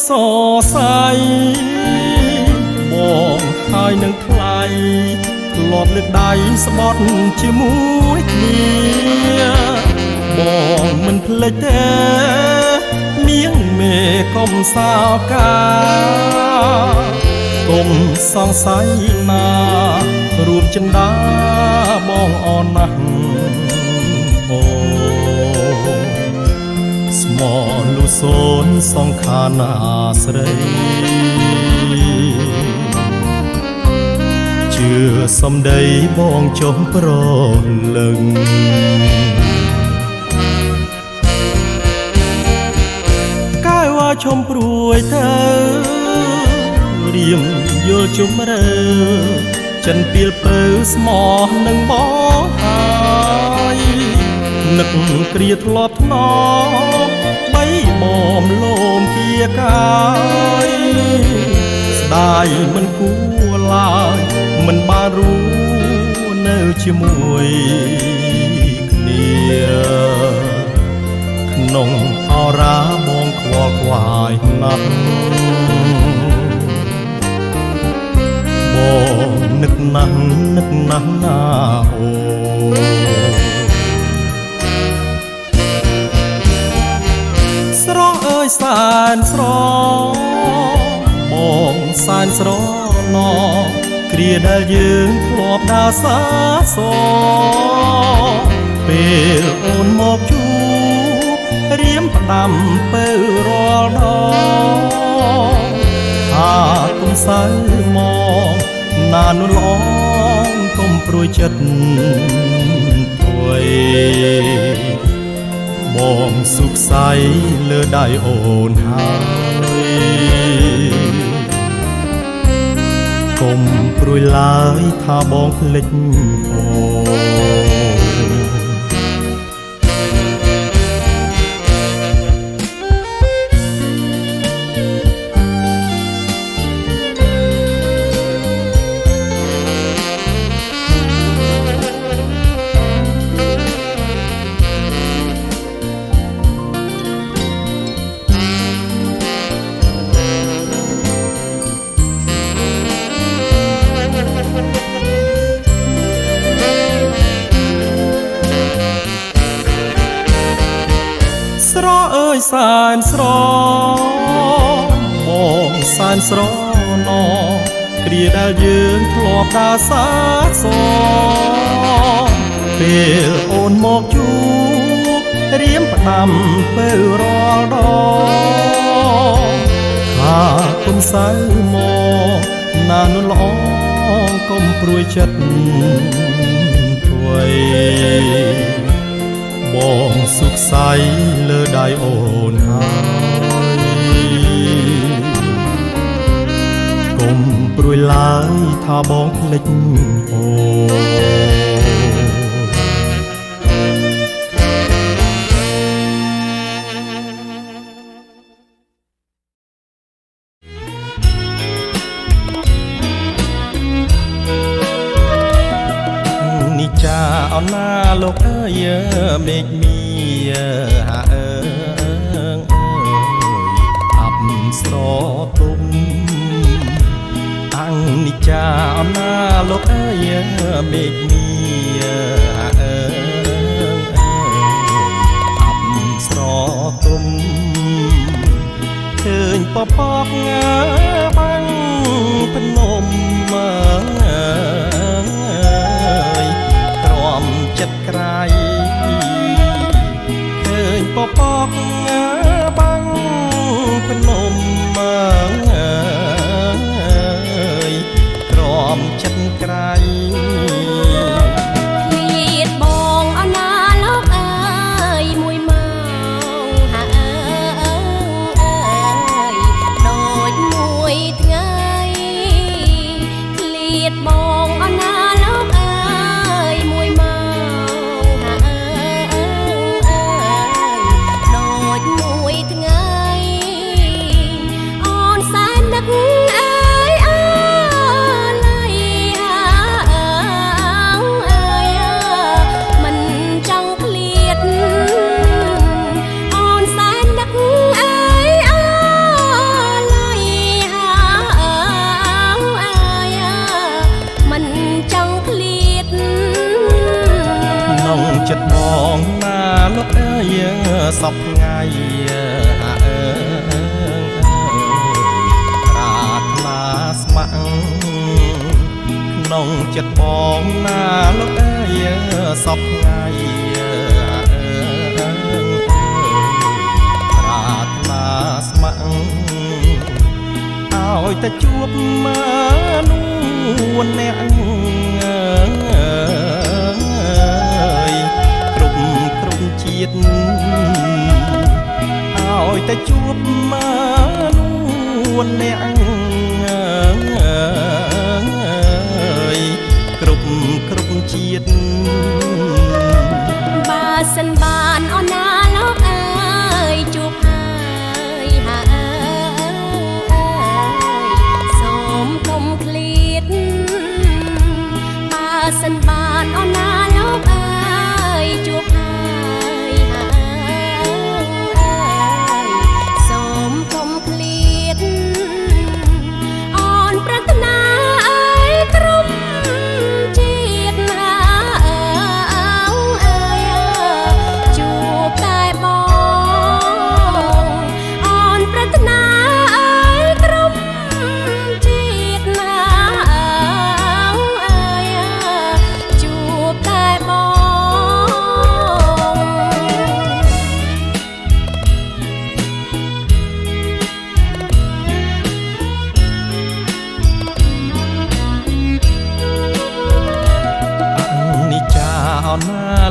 សរសៃបងហើយនឹងថ្លៃធ្លាប់លើកដៃស្បត់ជាមួយគ្នាបងមិនភ្លេចទេនាងមេកុំសោកាកុំសង្ស័យណារួមចិន្តាបងអរណាស់អូស្មោះលុសូនសងខានាស្រីជឿសំដីបងចុះប្រលឹងកាយว่าឈុំព្រួយទៅរៀមយល់ជុំរើចិនពីលពើស្មោះនឹងបងហើយនឹកគ្រាធ្លាប់ថ្នមបីបំលោមគៀកាយស្ដាយមិនគួរឡើយមិនបានรู้នៅជាមួយគ្នាក្នុងអរាបងខ្វល់ខ្វាយណាស់បងនឹកណាស់ណាអូស្រស់អើយសែនស្របងសែនស្រណគ្រាដែលយើងធ្លាប់ដើរសាសពេលអូនមកជួបរៀមផ្ដាំពើរាល់ដងថាគុំសៅមកណានុឡងកុំព្រួយចិត្តព្រួយបងសុខស័យលើដៃអូនហើយកុំព្រួយឡើយថាបងភ្លេចអូស្រស់អើយសែនស្របងសែនស្រណគ្រាដែលយើងធ្លាប់ដើរសាសពេលអូនមកជួបរៀមផ្ដាំពើរាល់ដងថាគុំសៅមកណានុល្អកុំព្រួយចិត្តព្រួយបងសុខស័យលើដៃអូនហើយកុំព្រួយឡើយថាបងភ្លេចអូនិចាអណាលោកអើយមេឃមីហាអើងអាប់ស្រទុំតាំងនិចាអណាលោកអើយមេឃមីហាអើងអាប់ស្រទុំឃើញពពកបាំងភ្នំចិត្តក្រៃឃើញពពកបាំងភ្នំក្រំចិត្តក្រៃឃ្លាតបងអណាលោកអើយមួយម៉ោងហាអើយដូចមួយថ្ងៃឃ្លាតបងអណាលោកអើយមួយម៉ោងអូនសែននឹកអើយអើយ ក្នុងចិត្តបងណាលោកអើយសពថ្ងៃប្រាថ្នាស្ម័គ្រឲ្យតែជួបមនុស្សអ្នកគ្រប់ជាតិឲ្យតែជួបមនុស្សអ្នកគ្រប់ជាតិបើសិនបានអូនណាលោកអើយជួបហើយសូមកុំឃ្លាតបើសិនបានអូនណាលោកអើយជួបហើយសូមកុំឃ្លាតអូនប្រាថ្នាអើយក្រុម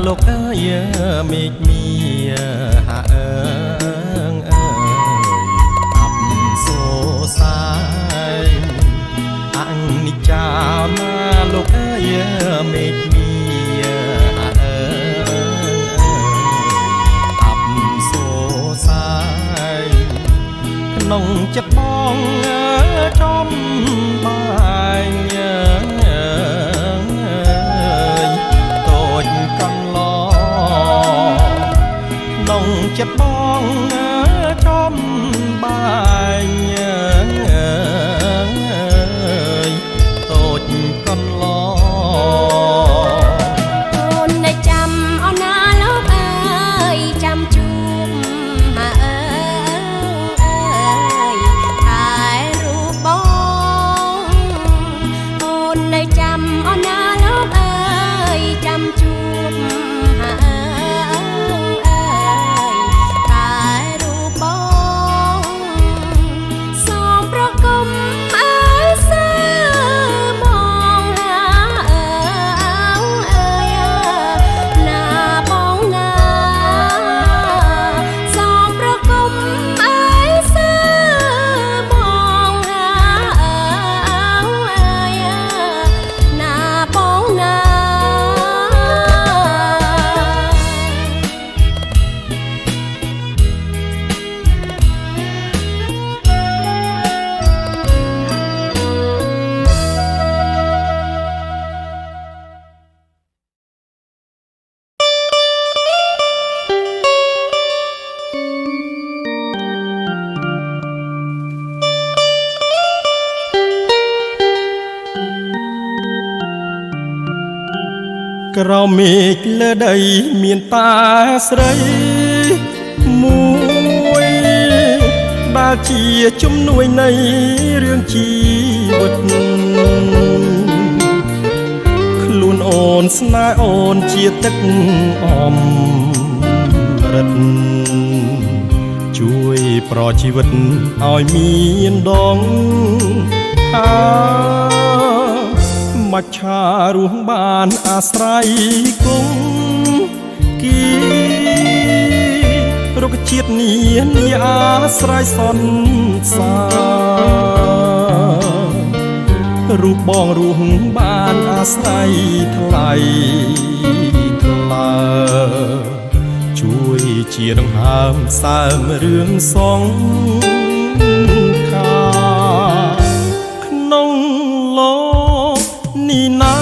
លោកអើយមេឃមីហាអើងអាប់សូសាយអនិច្ចាណាលោកអើយមេឃមីហាអើងអាប់សូសាយក្នុងចិត្តបងចំបាញចិត្តបងចំបាញតូចកន្លអូននៅចាំអូនណាលោកអើយចាំជួបថែរូបបងអូននៅចាំអូនណាលោកអើយចាំជួបក្រោមមេឃលើដីមានតាស្រីមួយដែលជាជំនួយនៃរឿងជីវិតខ្លួនអូនស្នេហ៍អូនជាទឹកអំរិតជួយប្រជីវិតឲ្យមានដងមច្ឆារស់បានអាស្រ័យគុំគីរុក្ខជាតិនាអាស្រ័យសន្សាររូបបងរស់បានអាស្រ័យថ្លៃថ្លើជួយជាដង្ហើមសើមរឿងសងខាក្នុងលោកនេះណា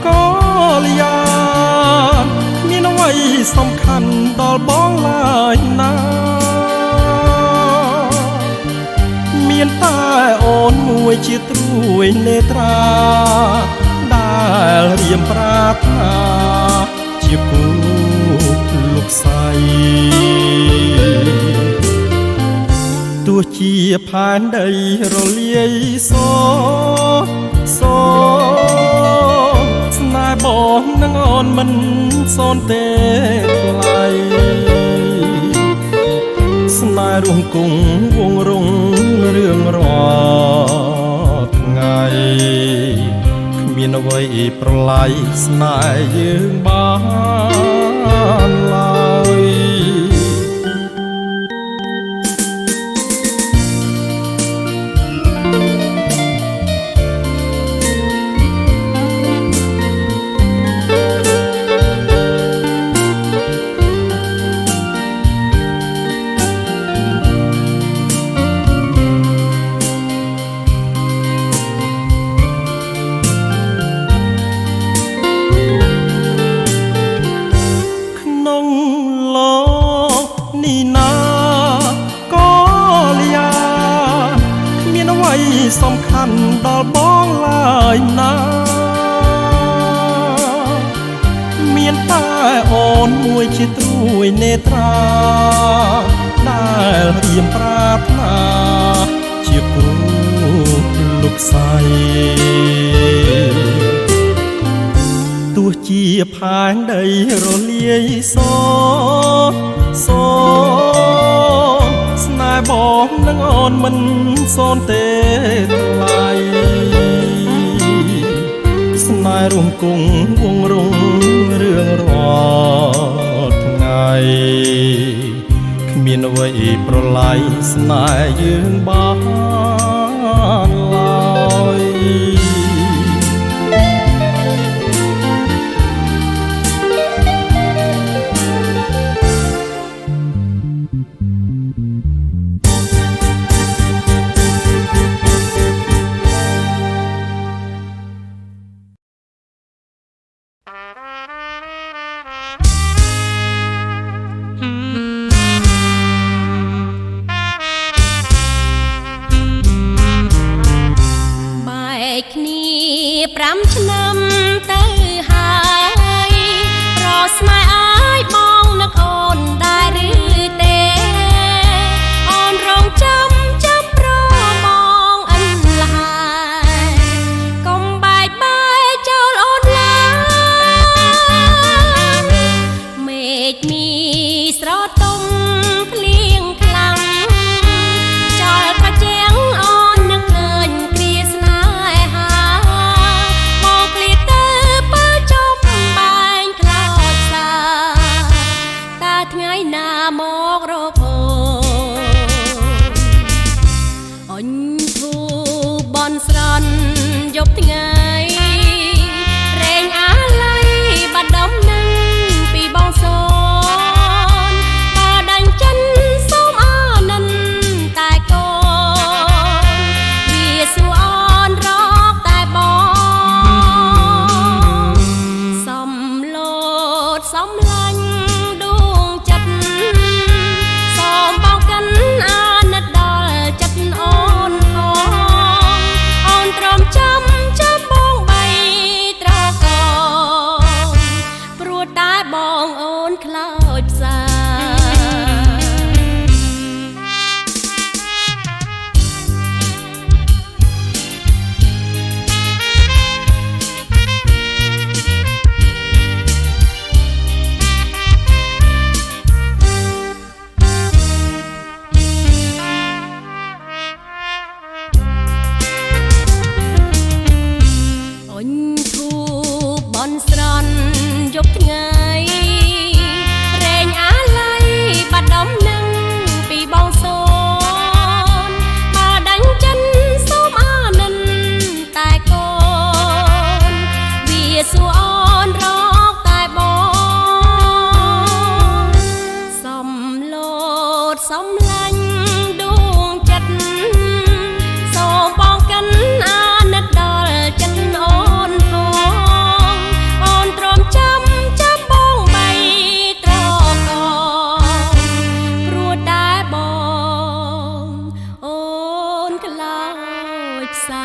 ក៏លយាមានអ្វីសំខាន់ដល់បងឡើយណាមានតែអូនមួយជាត្រួយនេត្រាដែលរៀមប្រាថ្នាជាគូលោកស្រីទោះជាផែនដីរលាយស បងនឹងអូនមិនសូនទេថ្លៃស្នេហ៍រួមគង់វងរងរឿងរាល់ថ្ងៃគ្មានអ្វីប្រឡាយស្នេហ៍យើងបានឡើយសំខាន់ដល់បងឡើយណាមានតែអូនមួយជាត្រួយនេត្រាដែលរៀមប្រាថ្នាជាគូលោកស្រីទោះជាផែនដីរលាយសស្នេហ៍បងនឹងអូនមិនសូនទេថ្លៃស្នេហ៍រួមគង់វងរងរឿងរាល់ថ្ងៃគ្មានអ្វីប្រឡាយស្នេហ៍យើងបានឡើយ5 ឆ្នាំទៅហើយរស្នេហ៍អើយបងនឹកអូនដែរឬទេអូនរងចាំប្របងអិនឡើយកុំបែកបាយចោលអូនឡើយមេឃមីស្រទុំភ្លៀងខ្លាំងចោលត្រជាងអូននឹកឃើញគ្រាស្នេហាថ្ងៃណាមករកអូនធូបនស្រន់យប់ថ្ងៃរែងអាឡ័យបាត់ដំណឹងពីបងសូនបើដាញ់ចិនសូមអានិនតែកូនវាសួរអូនរកតែបងសំលោតសំឡាញ់បងអូនខ្លោចផ្សាអូនធូបនស្រន់យប់ថ្ងៃបាត់ដំណឹងពីបងសូនបើដាញ់ចិនសូមអានិនតែកូនវាសួរអូនរកតែបងសំលោតសំឡាញ់ដួងចិត្តសូមបងកិនអាណិតដល់ចិនអូនផងអូនទ្រាំចាំបងបីត្រកបងអូនខ្លោចផ្សា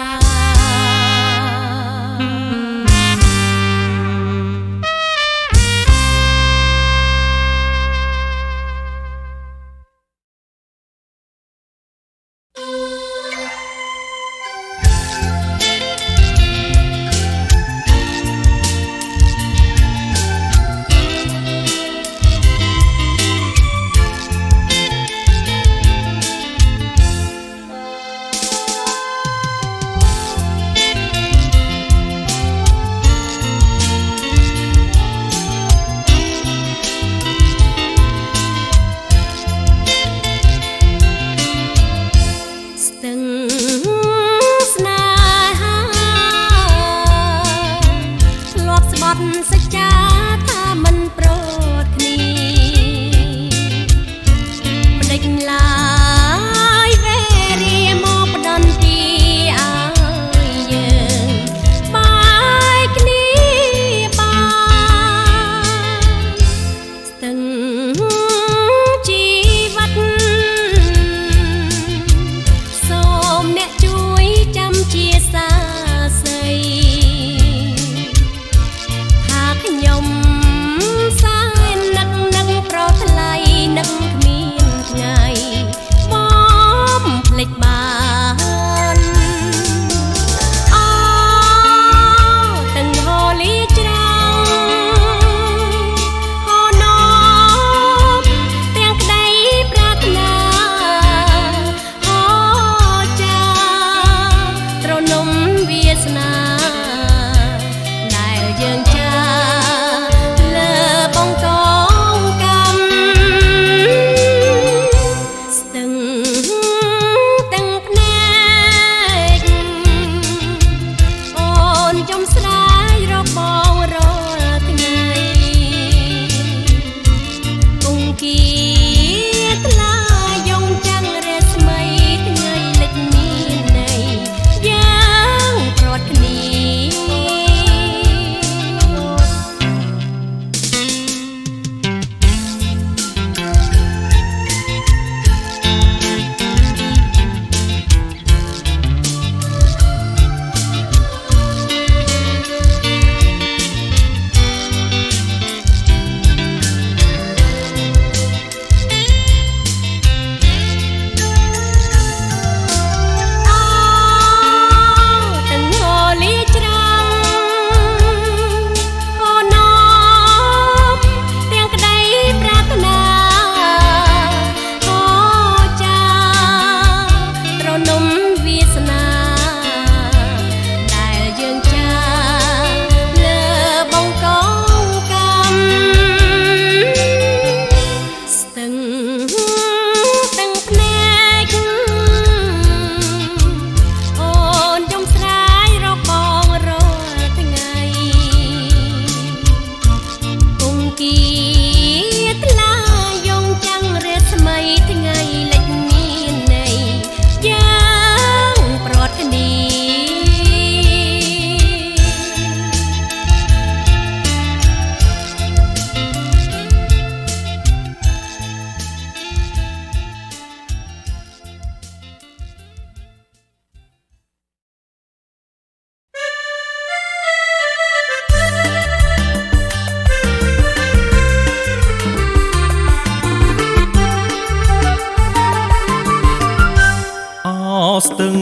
ស្ទឹង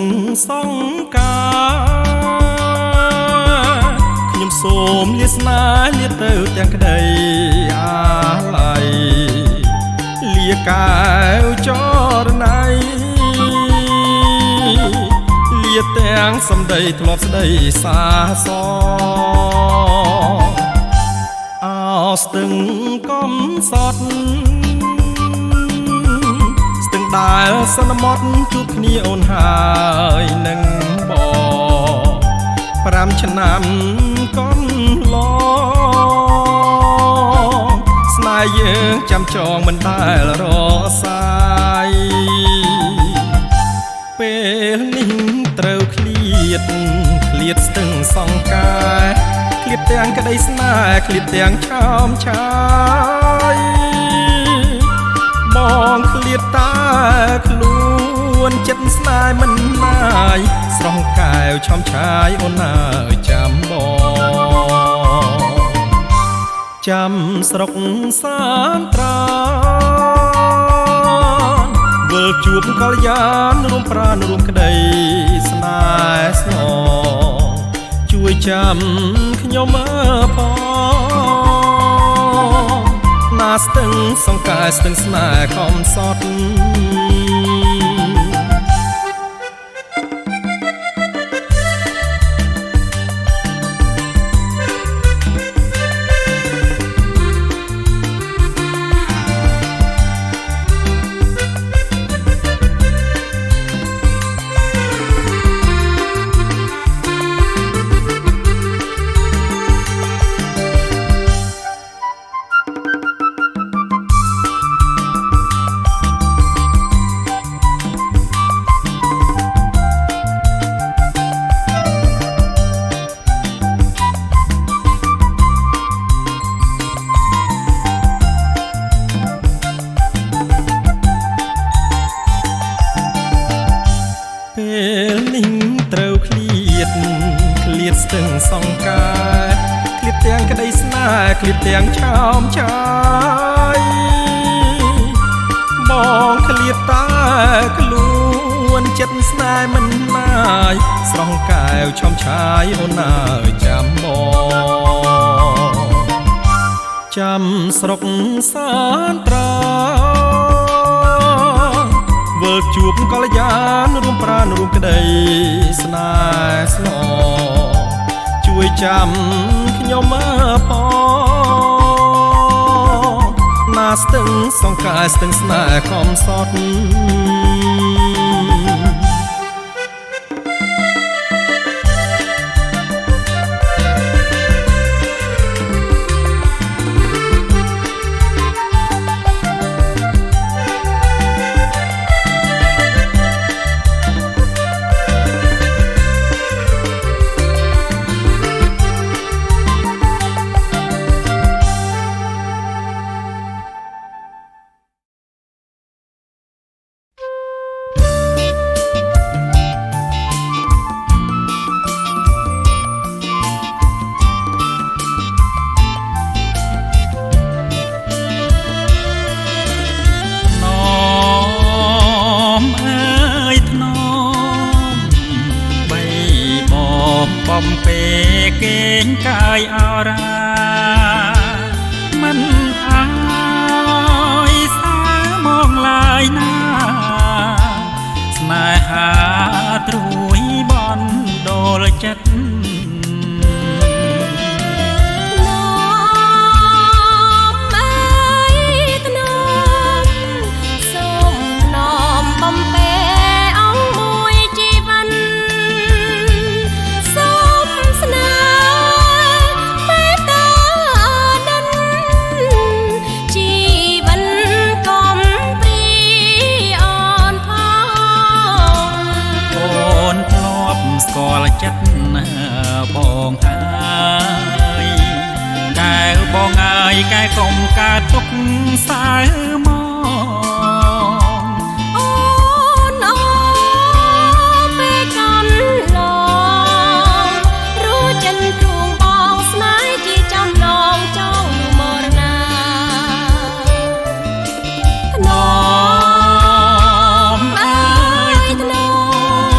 សង្ការខ្ញុំសូមលាស្នេហ៍លាទៅទាំងក្តីអាឡ័យលាកែវចរណៃលាទាំងសំដីធ្លាប់ស្ដីសាសអោស្ទឹងកំសត់ស្ទឹងដែលសន្មត់ជួបគ្នាអូនហើយនឹងបង5ឆ្នាំកន្លងស្នេហ៍យើងចាំចងមិនដែលរសាយពេលនេះត្រូវឃ្លាតស្ទឹងសង្ការឃ្លាតទាំងក្តីស្នេហ៍ឃ្លាតទាំងឆោមឆាយបងឃ្លាតតាខ្លួនចិត្តស្នេហ៍មិនណាយស្រស់កែវឆោមឆាយអូនអើយចាំបងចាំស្រុកសានត្រានវិលជួបកល្យានរួមប្រាណរួមក្តីស្នេហ៍ស្នងជួយចាំខ្ញុំផងណាស្ទឹងសង្ការស្ទឹងស្នេហ៍កំសត់ពេលនេះត្រូវឃ្លាតស្ទឹងសង្ការឃ្លាតទាំងក្តីស្នេហ៍ឃ្លាតទាំងឆោមឆាយបងឃ្លាតតាខ្លួនចិត្តស្នេហ៍មិនណាយស្រស់កែវឆោមឆាយអូនអើយចាំបងចាំស្រុកសានត្រាវិលជួបកល្យានរួមប្រាណរួមក្តីស្នេហ៍ស្នងជួយចាំខ្ញុំផងណាស្ទឹងសង្ការស្ទឹងស្នេហ៍កំសត់បំពេគេងកាយអរាមិនអើយសាមកឡាយណាស្នេហាត្រួយបនដូលចិត្តចិត្តបងហើយកែវបងអើយកែកុំកើតទុកសៅមកអូនអូពេលកាន់ឡងរួចចិនទ្រូងបងស្នេហ៍ជាចាំឡងចង់មរណាថ្នមអើយថ្នម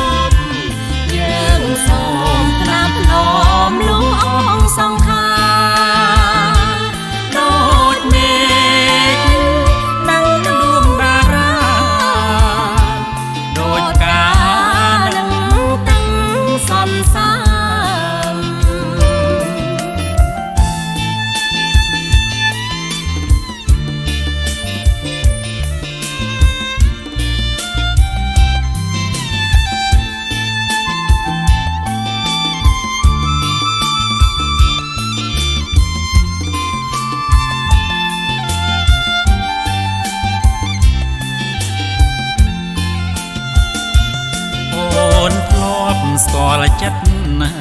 ស្គាល់ចិត្តណា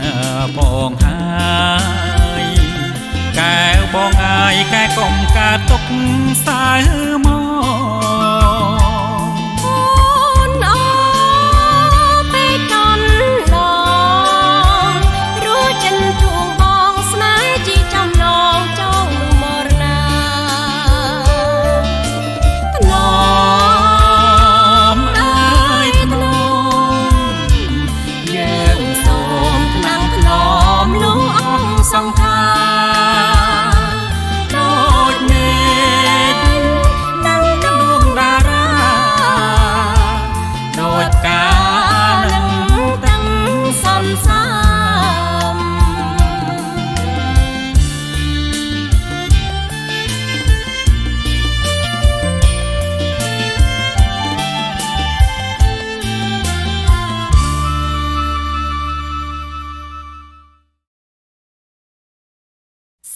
បងហើយកែវបងអើយកែកុំកើតទុកសៅមកអូនអពេលកន់ឡងរួចចិនជួងបងស្នេហ៍ជីចំណងចងមរណាថ្នមអើយថ្នមយើងសូមថ្នាំថ្នមលុះអង្គសង្ខា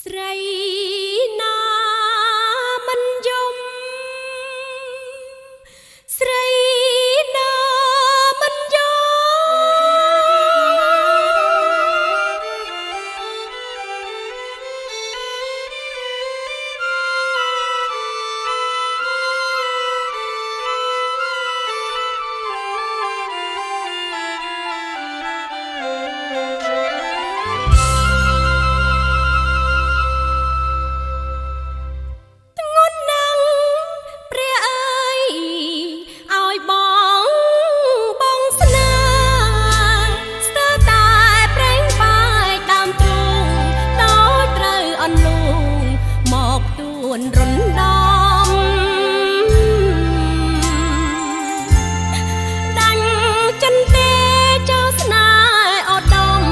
ស្រីណាមិនយំស្រីណាមិនយំរុនដំដាញ់ចិនទេចោលស្នេហ៍អដម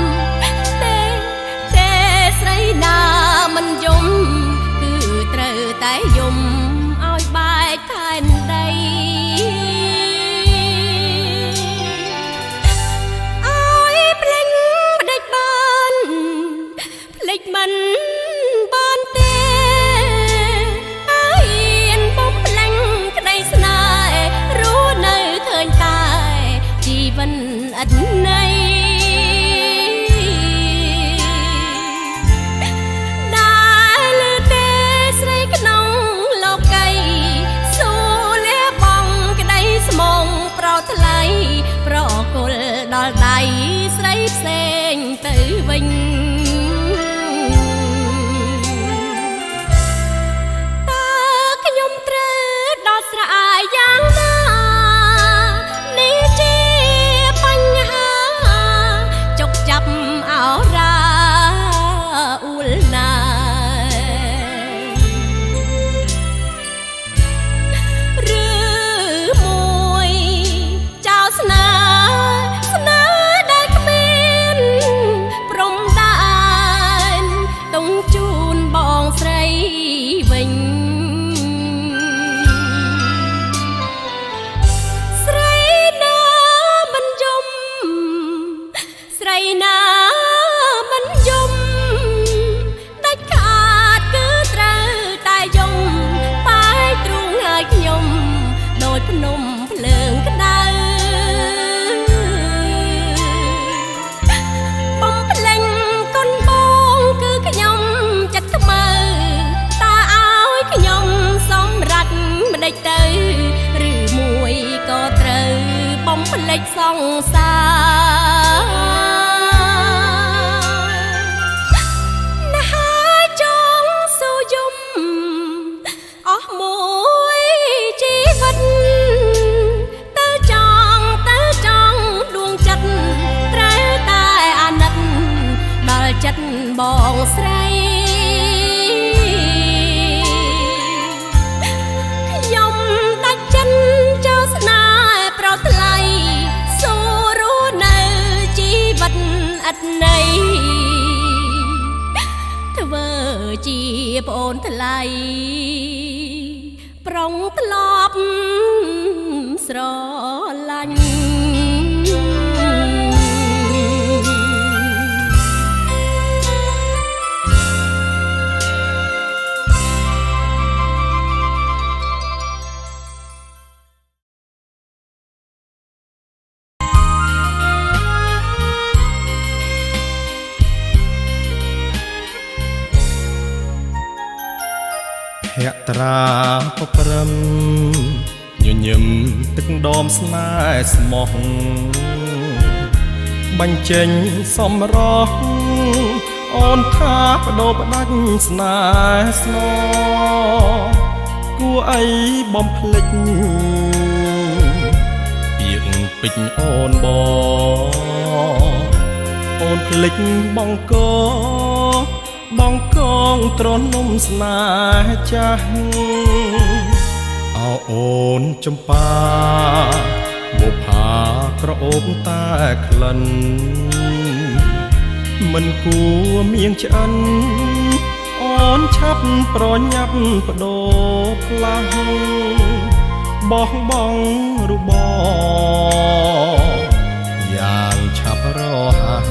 ទេស្រីណាមិនយំគឺត្រូវតែយំឲ្យបែកខែនដីឲ្យភ្លេចបដិចបានភ្លេចមិនបានទេអត់ណៃដែលលើទេស្រីក្នុងលោកីសួរលះបងក្តីស្មងប្រថ្លៃប្រគល់ដល់ដៃស្រីផ្សេងទៅវិញតើខ្ញុំត្រូវដល់ស្រែយ៉ាងណាចាប់អោរាអ៊ូលណាឬមួយចោលស្នេហ៍ដែលគ្មានព្រំដែនតុងជូនបងស្រីវិញស្រីណាមិនយំស្រីណាមិនយំដាច់ខាតគឺត្រូវតែយំបែកទ្រូងហើយខ្ញុំដូចភ្នំភ្លើងក្តៅបំភ្លេងកូនបងគឺខ្ញុំចិត្តខ្មៅតើឲ្យខ្ញុំសម្រេចម្ដេចទៅឬមួយក៏ត្រូវបំភ្លេចសង្សារអស់មួយជីវិតទៅចង់ដួងចិត្តត្រូវតែអាណិតដល់ចិត្តបងស្រីខ្ញុំដាច់ចិនចោលស្នេហ៍ប្រថ្លៃសួររស់នៅជីវិតឥតន័យធ្វើជាប្អូនថ្លៃប្រុងធ្លាប់ស្រឡាញ់ ត្រាពព្រំញញឹមទឹកដមស្នេហ៍ស្មោះបញ្ចេញសំរោះអូនថាបដូរបដាច់ស្នេហ៍ស្នគួរអីបំភ្លេចពាក្យពេចន៍អូនអូនភ្លេចបងកងត្រនំស្នេហ៍ចាស់អោអូនចំប៉ាបុផាក្រអូបតែក្លិនមិនគួរមៀងឆ្អិនអូនឆាប់ប្រញាប់បដូរផ្លាស់បោះបង់របយ៉ាងឆាប់រហ័ស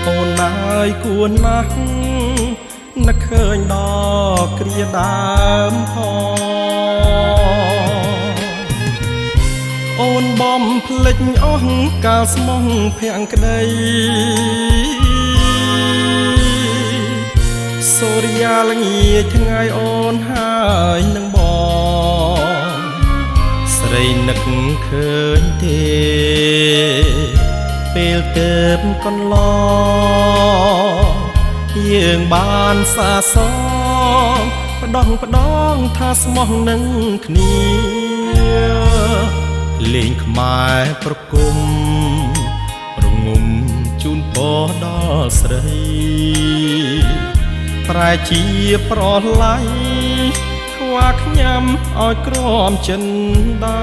អូនណាយគួរណាស់នឹកឃើញដល់គ្រាដើមអូនបំភ្លេចអស់កាលស្មោះភក្តីសូរិយាល្ងាចថ្ងៃអូនហើយនឹងបងស្រីនឹកឃើញទេពេលទៅកន្លងយើងបានសាសងផ្ដងថាស្មោះនឹងគ្នាលេងខ្មែរប្រគុំរងំជូនពរដល់ស្រីប្រែជាប្រឡ័យខ្វះខ្ញាំឲ្យក្រមចិនដា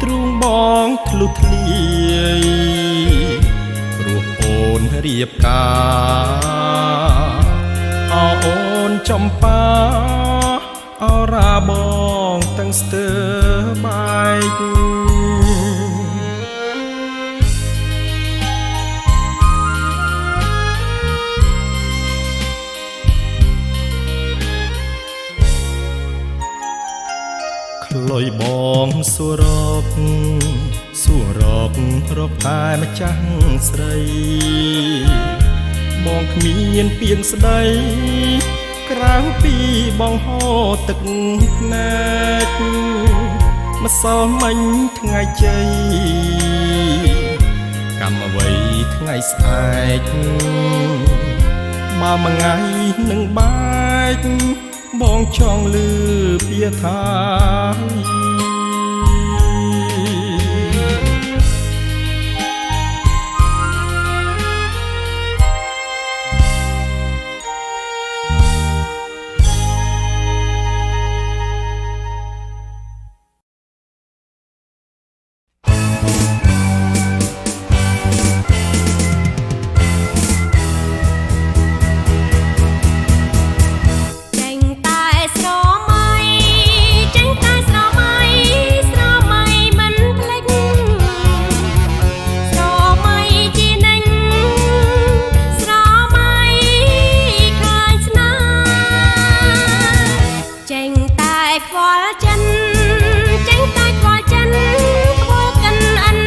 ទ្រូងបងធ្លុះធ្លាយព្រោះអូនរៀបការអូនចំប៉ាអរាបងទាំងស្ទើបែកខ្លុយបងសួររករកតែម្ចាស់ស្រីបងគ្មានពាក្យស្ដីក្រៅពីបងហូរទឹកភ្នែកម្សិលមិញថ្ងៃជ័យកម្មអ្វីថ្ងៃស្អែកបើមួយថ្ងៃនឹងបែកបងចង់លឺពាក្យថាខ្វល់ចិនខ្វល់កិនអាន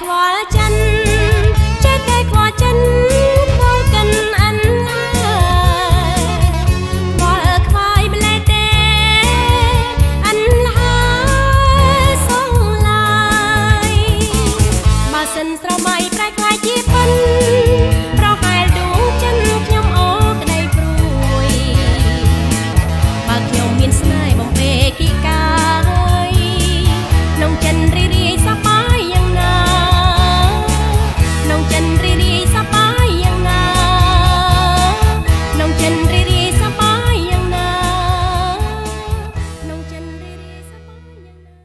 ខ្វល់ចិនចេះតែខ្វល់ចិនខ្វល់កិនអានខ្វល់ខ្វាយម្លេះទេអានហើយសងឡាយបើសិនស្រមៃប្រែខ្លាយជាពិនប្រហែលដួងចិនខ្ញុំអូក្ដីព្រួយបើខ្ញុំមានស្នេហ៍បំពេគីកាយក្នុងចិនរីរាយសប្បាយយ៉ាងណាក្នុងចិនរីរាយសប្បាយយ៉ាងណាក្នុងចិនរីរាយសប្បាយយ៉ាងណាក្នុងចិនរីរាយសប្បាយយ៉ាងណា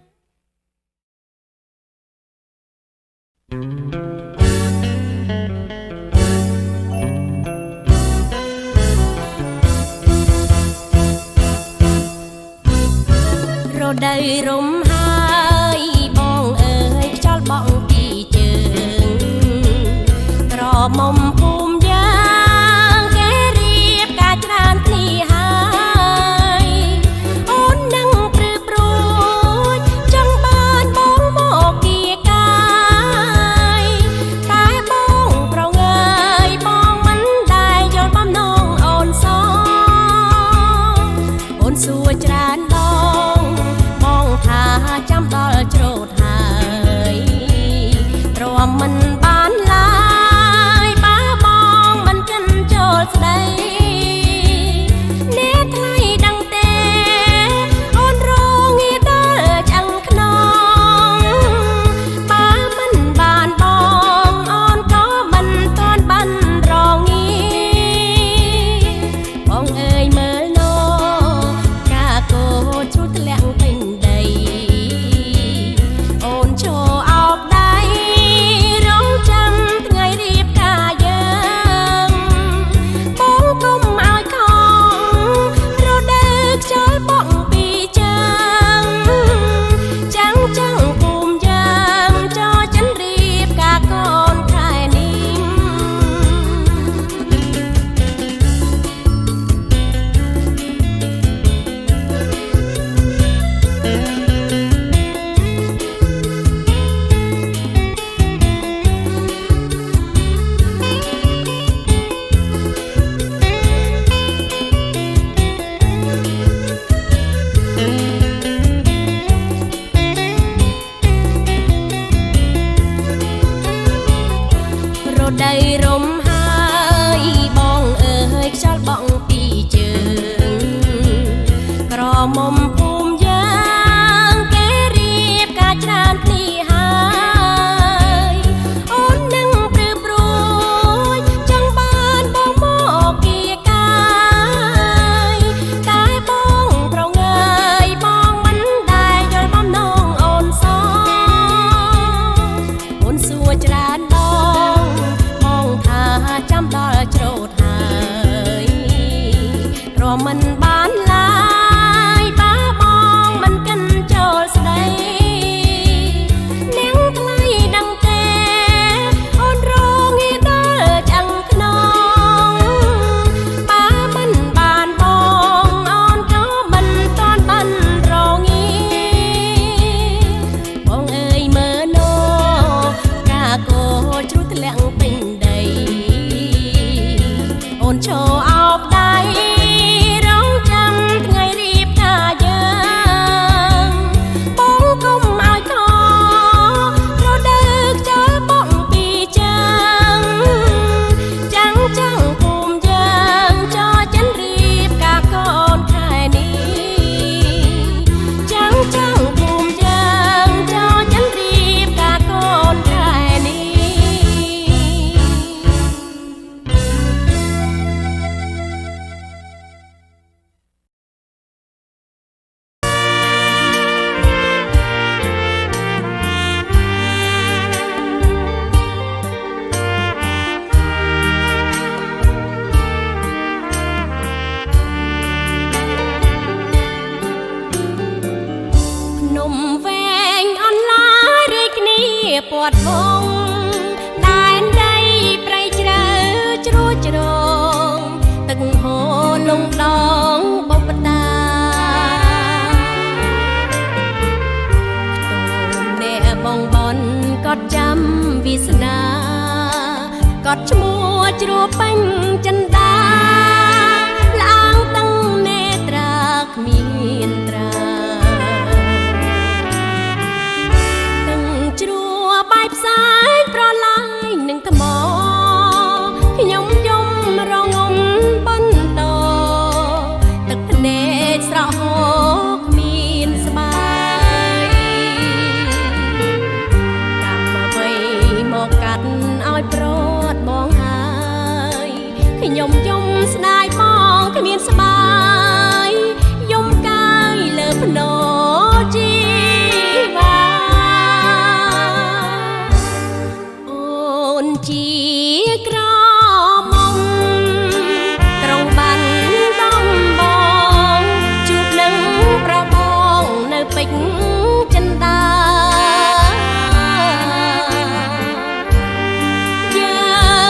រដូវរំហើយបងអើយខ្យល់បក់ពីជើងក្រមុំភូមិយ៉ាងគេរៀបការច្រើនគ្នាហើយអូននឹងព្រឺព្រួយចង់បានបងមកគៀកាយតែបងប្រងើយបងមិនដែលយល់បំណងអូនសោះអូនសួរច្រើនដងបងថាចាំដល់ច្រូតហើយទ្រាំមិនបានឡើយបើបងមិនកិនចូលស្ដីអ្នកថ្លៃដឹងទេអូនរងាដល់ឆ្អឹងខ្នងបើមិនបានបងអូនក៏មិនទាន់បានរងាបងអើយមើលណូកាកោជ្រុះធ្លាក់ពេញដីអូនឈរអោបដៃរងចាំថ្ងៃរៀបការយើងបងកុំឲ្យខំរដូវខ្យល់បក់ពីជើងចាំងចាំងភូមិយើងចោចិនរៀបការកូនខែនេះរដូវរំហើយបងអើយខ្យល់បក់ពីជើងក្រមុំភូមិយ៉ាងគេរៀបការច្រើនគ្នាហើយអូននឹងព្រឺព្រួយចង់បានបងមកគៀកាយតែបងប្រងើយបងមិនដែលយល់បំណងអូនសោះអូនសួរច្រើនដងបងថាចាំដល់ច្រូតហើយទ្រាំមិនបានឡើយបើបងមិនកិនចូលស្ដីនាងថ្លៃដឹងទេអូនរងាដល់ឆ្អឹងខ្នងបើមិនបានបងអូនក៏មិនទាន់បានរងាបងអើយមើលណូកាកោជ្រុះធ្លាក់ពេញដីអូនឈរអោបដៃរងចាំថ្ងៃរៀបការយើងបងកុំឲ្យខរដូវខ្យល់បក់ពីជើងចាំងចាំងភូមិយើងចោចិនរៀបការកូនខែនេះចាំងចាំងភូមិយើងចោចិនរៀបការកូនខែនេះ ពាត់វងដែនដីព្រៃជ្រៅជ្រោះជ្រងទឹកហូរលងដងបបតាខ្ទមអ្នកបងបនក៏ ត់ចាំវាសនាកត់ឈ្មោះជ្រួពេញចិន្តាឡាងតឹងនេត្រាគ្មានត្រាទាំងជ្រួបាយផ្សាយប្រឡាយនឹងថ្មខ្ញុំយំរងំបន្តទឹកភ្នែកស្រក់ហូរគ្មានស្បាយកម្មអ្វីមកកាត់ឲ្យប្រត់បងហើយខ្ញុំយំស្ដាយបងគ្មានស្បាយយំកាយលើភ្នោជីវ៉ាអូនជាក្រមុំក្រុងបានដំបងជួបនឹងប្របងនៅពេជ្រចិន្តាយើ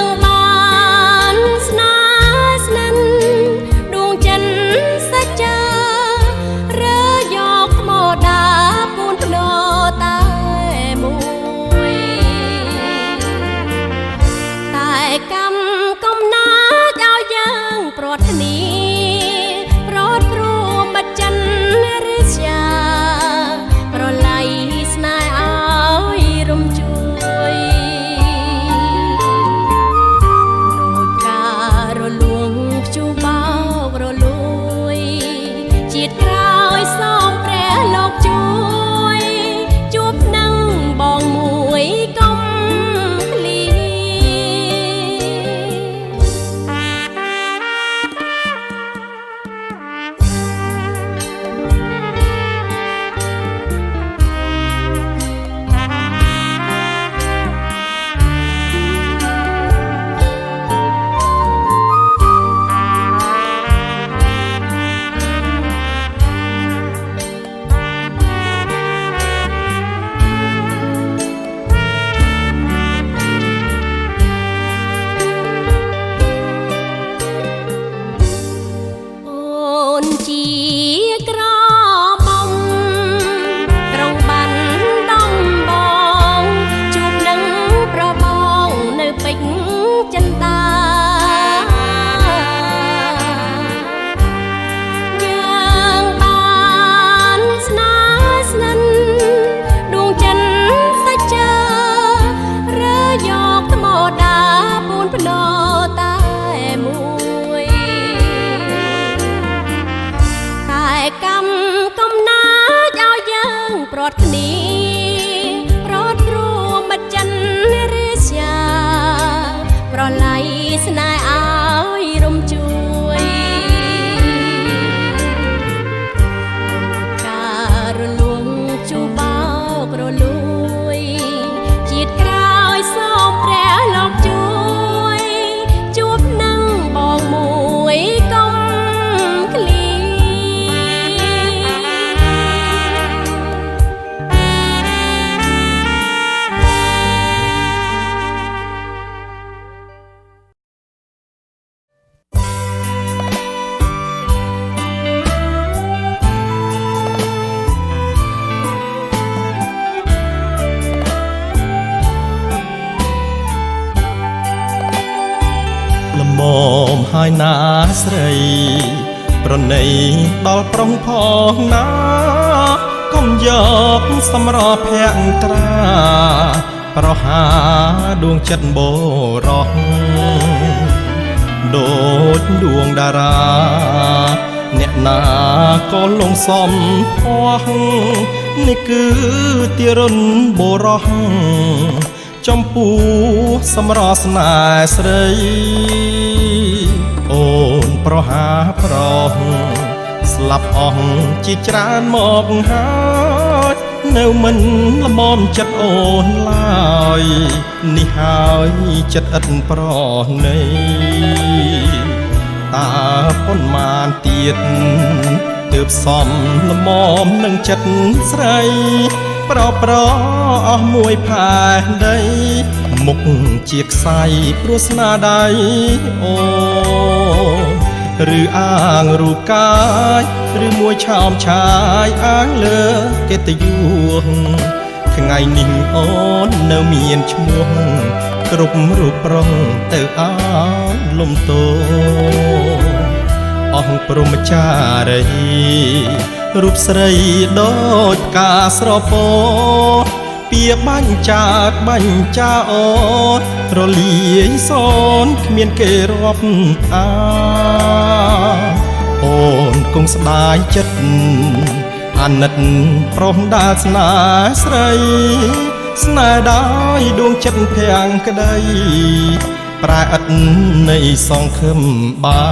ងបានស្នេហ៍ស្និទ្ធដួងចិនសច្ចារើយកថ្មដាពូនភ្នោតែមួយតែកម្មកំណាចឲ្យយើងប្រត់គ្នាប្រត់ព្រមបិទចិនរិស្យាប្រឡ័យស្នេហ៍ឲ្យរំជួយដូចការរលួងព្យុះបោករលួយជាតិក្រោយសូមព្រះលោកជួយជួបនឹងបងមួយកុំឃ្លីអូនជាក្រមុំក្រុងបានដំបងជួបនឹងប្របងនៅពេជ្រចិន្តាយើងបានស្នេហ៍ស្និទ្ធដួងចិនសច្ចារើយកថ្មដាពូនភ្នោតែមួយតែកម្មកំណាចឲ្យយើងប្រត់គ្នាប្រត់រួមបិទចិនរិស្យាប្រឡ័យស្នេហ៍ឲ្យរំជួយការរលួងព្យុះបោករលួយជាតិក្រោយសូមព្រះលោកជួយជួបនឹងបងមួយកុំឃ្លីល្មមហើយណាស្រីប្រណីដល់ប្រុងផងណាកុំយកសម្រភក្ត្រាប្រហាដួងចិត្តបរោះដូចដួងតារាអ្នកណាក៏លងសំផោះនេះគឺទារុណបរោះចំពោះសម្រស្នេហ៍ស្រីអូនប្រហាប្រោះស្លាប់អស់ជាច្រើនមកហើយនៅមិនល្មមចិត្តអូនឡើយនេះហើយចិត្តឥតប្រណីតើប៉ុន្មានទៀតទើបសមល្មមនឹងចិត្តស្រីប្រអស់មួយផែនដីមុខជាខ្សែព្រោះស្នាដៃអូឬអាងរូបកាយឬមួយឆោមឆាយអាងលើកិត្តិយស ថ្ងៃនេះអូននៅមានឈ្មោះគ្រប់រូបប្រុសទៅអោលំទោអស់ព្រមចារីរូបស្រីដូចផ្កាស្រពោពីបាញ់ចាកបាញ់ចាអូនរលាយសូនគ្មានគេរាប់អាអូនគង់ស្ដាយចិត្តអាណិតប្រុសដាល់ស្នេហ៍ស្រីស្នេហ៍ដោយដួងចិត្តភាំងក្ដីប្រែឥតនៃសងខឹមបា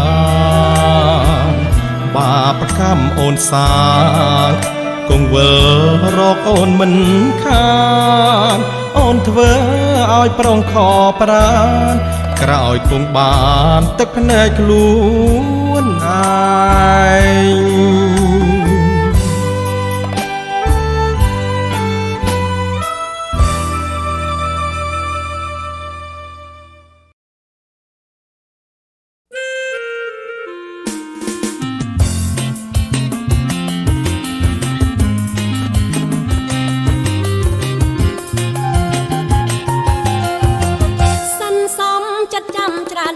បកម្មអូនសាគង់វិលរកអូនមិនខានអូនធ្វើឲ្យប្រងខប្រានក្រោយគង់បានទឹកភ្នែកខ្លួនឯង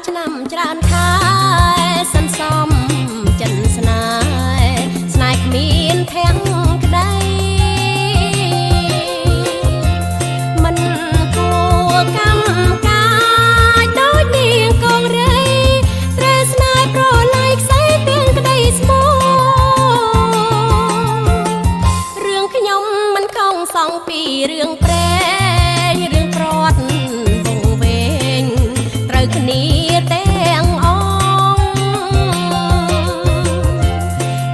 ឆ្នាំច្រើនខែសន្សំចិនស្នេហ៍ស្នេហ៍គ្មានភាំងក្ដីមិនគួរកម្មកាយដូចនាងកងរីត្រូវស្នេហ៍ប្រឡ័យខ្សែទៀងក្ដីស្មោរឿងខ្ញុំមិនកងសងពីរឿងព្រេងរឿងព្រាត់វងវែងត្រូវគ្នាទាំងអង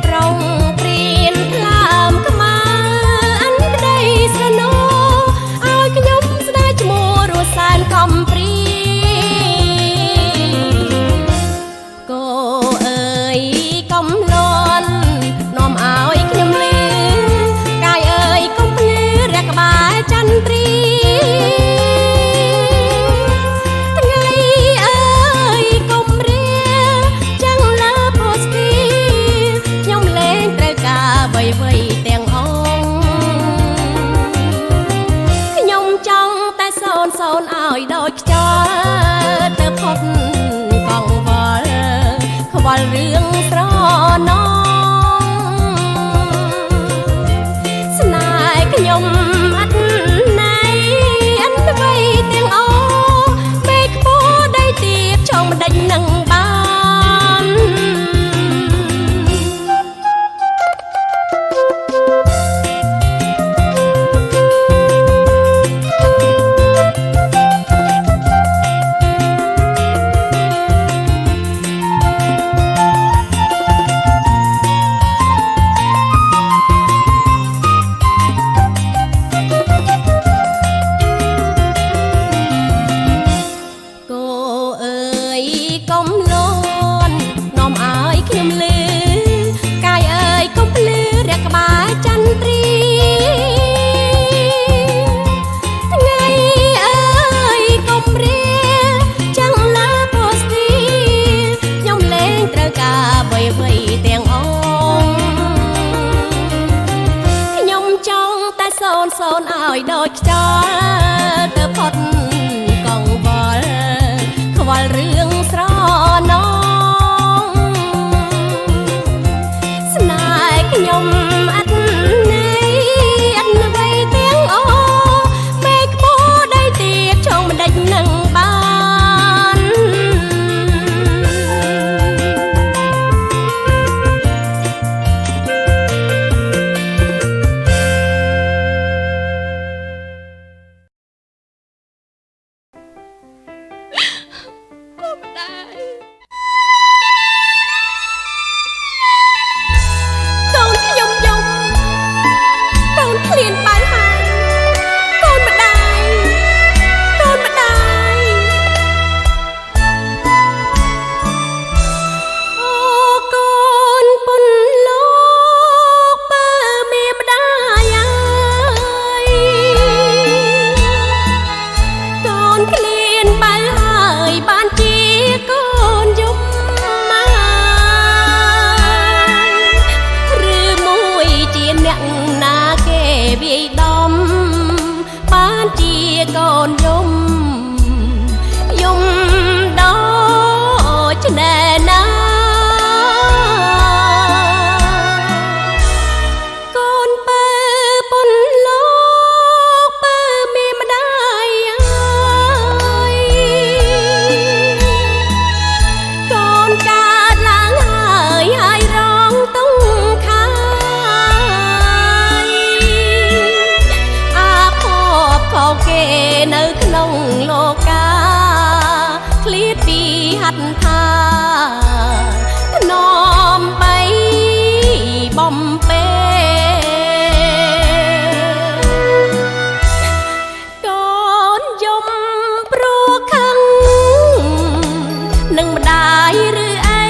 ប្រងព្រៀនថ្លើមខ្មៅអិនក្ដីស្រណោឲ្យខ្ញុំស្ដាយឈ្មោះរស់សែនកំព្រីគោអើយកុំលន់នាំឲ្យខ្ញុំលឺកាយអើយកុំភ្លឺរះក្បែរចន្ទ្រីវ័យទាំងអងខ្ញុំចង់តែសូនឲ្យដូចខ្យល់ទៅផុតកងវល់ខ្វល់រឿងស្រណងស្នេហ៍ខ្ញុំអត់ណៃអិនវ័យទាំងអងមេខ្ពស់ដីទៀតចង់មិនដេញនឹងបានសូនឲ្យដូចខ្យល់ទៅផុតកងវល់ខ្វល់រឿងស្រណងស្នេហ៍ខ្ញុំអត់ណៃអត់អ្វីទាំងអូមេខ្ពស់ដីទៀតចង់មិនដេញនឹងបានវាយដំ នយំដូចណែណាកូនពើពុនលោកពើមានម្ដាយហើយកូនកើតឡើងហើយរងទុំខាយអាភពខោគេនៅក្នុងលោកាឃ្លាតពីហັດថាធ្នមបីបំពេកូនយំព្រោះខឹងនឹងម្ដាយឬអី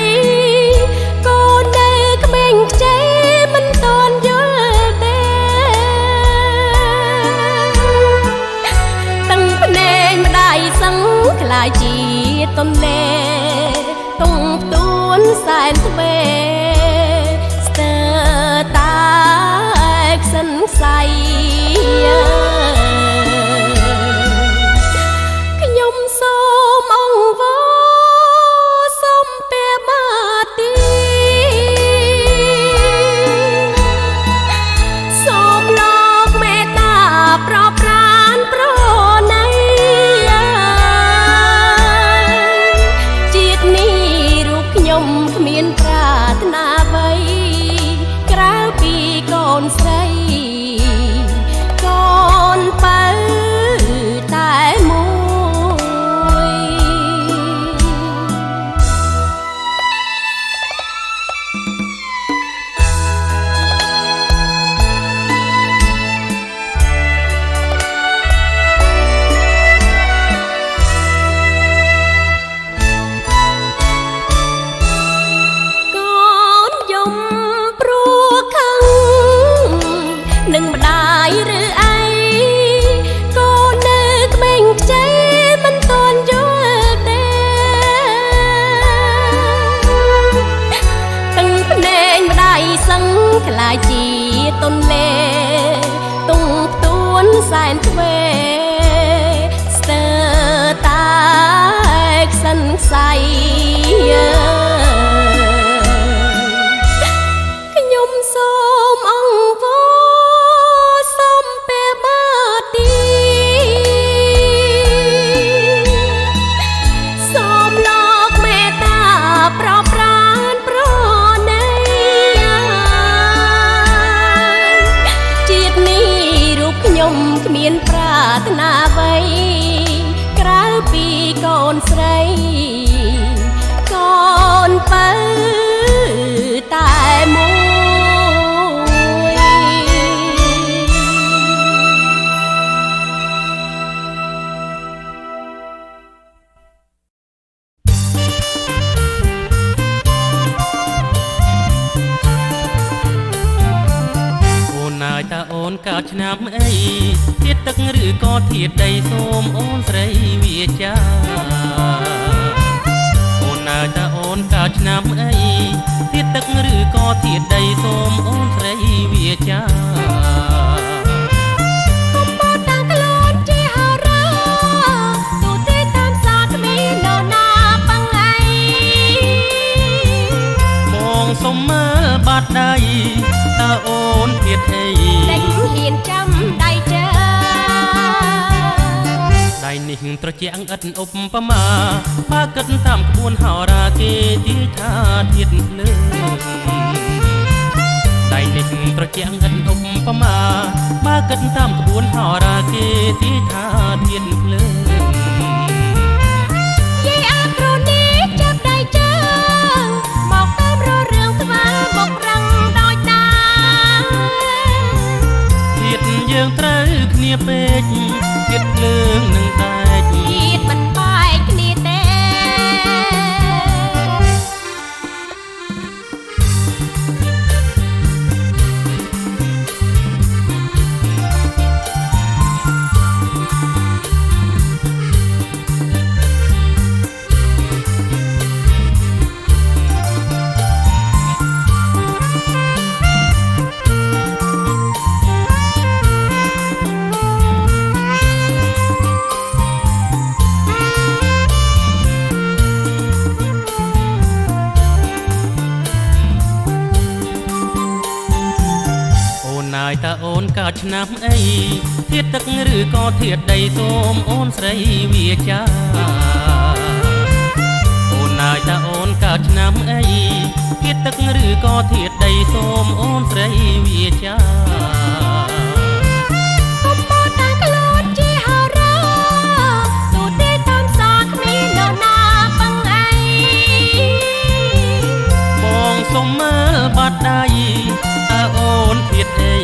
កូននៅក្មេងខ្ចីមិនទាន់យល់ទេទាំងភ្នែកម្ដាយសឹងខ្លាចជាទន្លេតុងទួនសែនទ្វេស្ទើរតែខ្សិនខ្សៃខ្ញុំសូមអង្វរសូមពេលបាទីសូមលោកមេត្តាប្រប្រានប្រណីជាតិនេះរូបខ្ញុំគ្មានប្រាថ្នាអ្វីក្រៅពីកូនស្រីកូនពៅតែមួយកូនយំព្រោះខឹងនឹងម្ដាយឬអីកូននៅក្មេងខ្ចីមិនទាន់យល់ទេទាំងភ្នែកម្ដាយសឹងខ្លាចជាទន្លេតុងទួនសែនទ្វេស្ទើរតែខ្សិនខ្សៃខ្ញុំសូមអង្វរសូមពេលបាទីសូមលោកមេត្តាប្រប្រានប្រណីជាតិនេះរូបខ្ញុំគ្មានប្រាថ្នាអ្វីក្រៅពីកូនស្រីកូនពៅតែមួយអូនអើយតើអូនកើតឆ្នាំអីធាតុទឹកឬក៏ធាតុដីសូមអូនស្រីវាចាអូនអើយតើអូនកើតឆ្នាំអីធាតុទឹកឬក៏ធាតុដីសូមអូនស្រីវាចា កុំបោតតាំងខ្លួនជាហោរាទូទេតាមសាគ្មាននរណាបង្អី បងសុំមើលបាត់ដៃតើអូនធៀបអី តែហ៊ានចាំដៃចើ ដៃនេះត្រជាក់ឥតឧបមាបើគិតតាមក្បួនហោរាគេទាយថាធាតុភ្លើងដៃនេះត្រជាក់ឥតឧបមាបើគិតតាមក្បួនហោរាគេទាយថាធាតុភ្លើង យាយអាគ្រូនេះចាប់ដៃចើមកតាមររឿងស្វាមកប្រឹងដោយតា ធាតុយើងត្រូវគ្នាពេកធាតុភ្លើងនឹងដែក ជាតិមិនបែកគ្នាទេ ក កើតឆ្នាំអីធាតទឹកឬក៏ធាតដីសូមអូនស្រីវាចាអូនណាយតាអូនកើតឆ្នាំអីធាតទឹកឬក៏ធាតដីសូមអូនស្រីវាចាសូមមើលបាត់ដៃតើអូនធៀបអី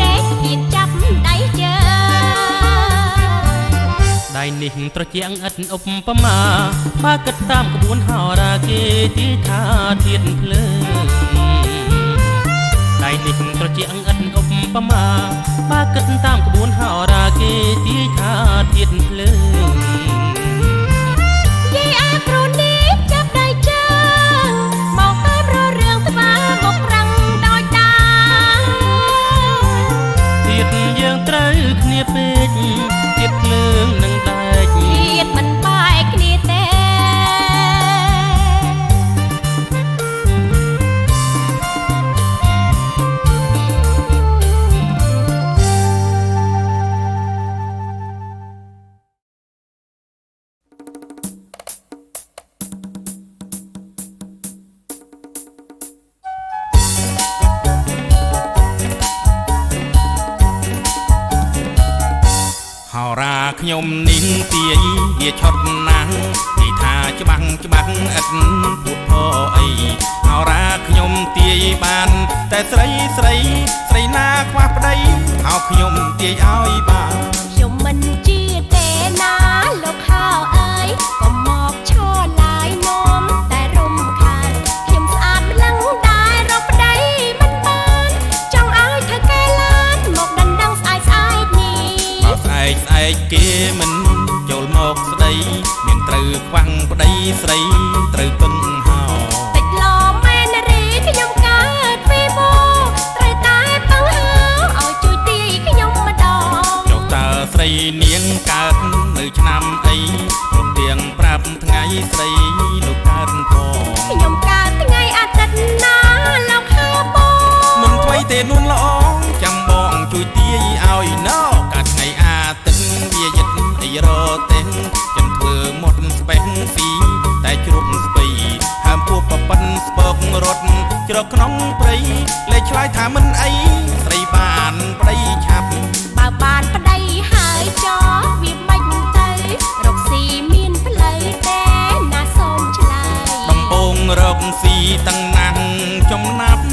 ដេកធៀបចាប់ដៃជើដៃនេះត្រជាក់ឥតឧបមាបើគិតតាមក្បួនហោរាគេទីថាធៀបភ្លើងដៃនេះត្រជាក់ឥតឧបមាបើគិតតាមក្បួនហោរាគេទីថាធៀបភ្លើងយាយអាគ្រូនេះចាប់ដៃជើមកតាមររឿងស្វាមកប្រឹងដោយតាទៀតយើងត្រូវគ្នាពេកទៀតភ្លើងនឹងដែកទៀតមិនបែកគ្នាទេហោរាខ្ញុំនិនទាយវាឆត់ណាស់និយាយថាច្បាស់ច្បាស់ឥតពុតផអីហោរាខ្ញុំទាយបានតែស្រីស្រីស្រីណាខ្វះប្តីហៅខ្ញុំទាយឲ្យបានខ្ញុំមិនជាទេណាលោកហៅអើយកុំមកឈរឡាយនោមតែរំខានខ្ញុំស្អាតម្លឹងដែររកប្តីមិនបានចង់ឲ្យធ្វើកែឡានមកដណ្ដឹងស្អែកស្អែកនេះបើស្អែកស្អែកគេមិនចូលមកស្ដីមានត្រូវខ្វាំងប្តីស្រីត្រូវទុនហោតិចឡមែនរីខ្ញុំកើតពីបូត្រូវតែបង្ហើឲ្យជួយទាយខ្ញុំម្ដងចុះតើស្រីនាងកើតនៅឆ្នាំអីរំទៀងប្រាប់ថ្ងៃស្រីលោកកើតផងខ្ញុំកើតថ្ងៃអាទិត្យណាលោកហៅបងមិនថ្មីទេនួនល្អចាំបងជួយទាយឲ្យណោកើតថ្ងៃអាទិត្យវាយិតអីរទេចាំធ្វើមុតស្បេះស៊ីតែជ្រុកស្បៃហើមពោះប៉ប៉ិនស្ពករត់ជ្រកក្នុងព្រៃលេចឆ្លើយថាមិនអីស្រីបានប្តីឆាប់បើបានប្តីហើយចោវាមិនទៅរកស៊ីមានផ្លូវទេណាសូមឆ្លើយដំបងរកស៊ីតាំងណាស់ចំណាប់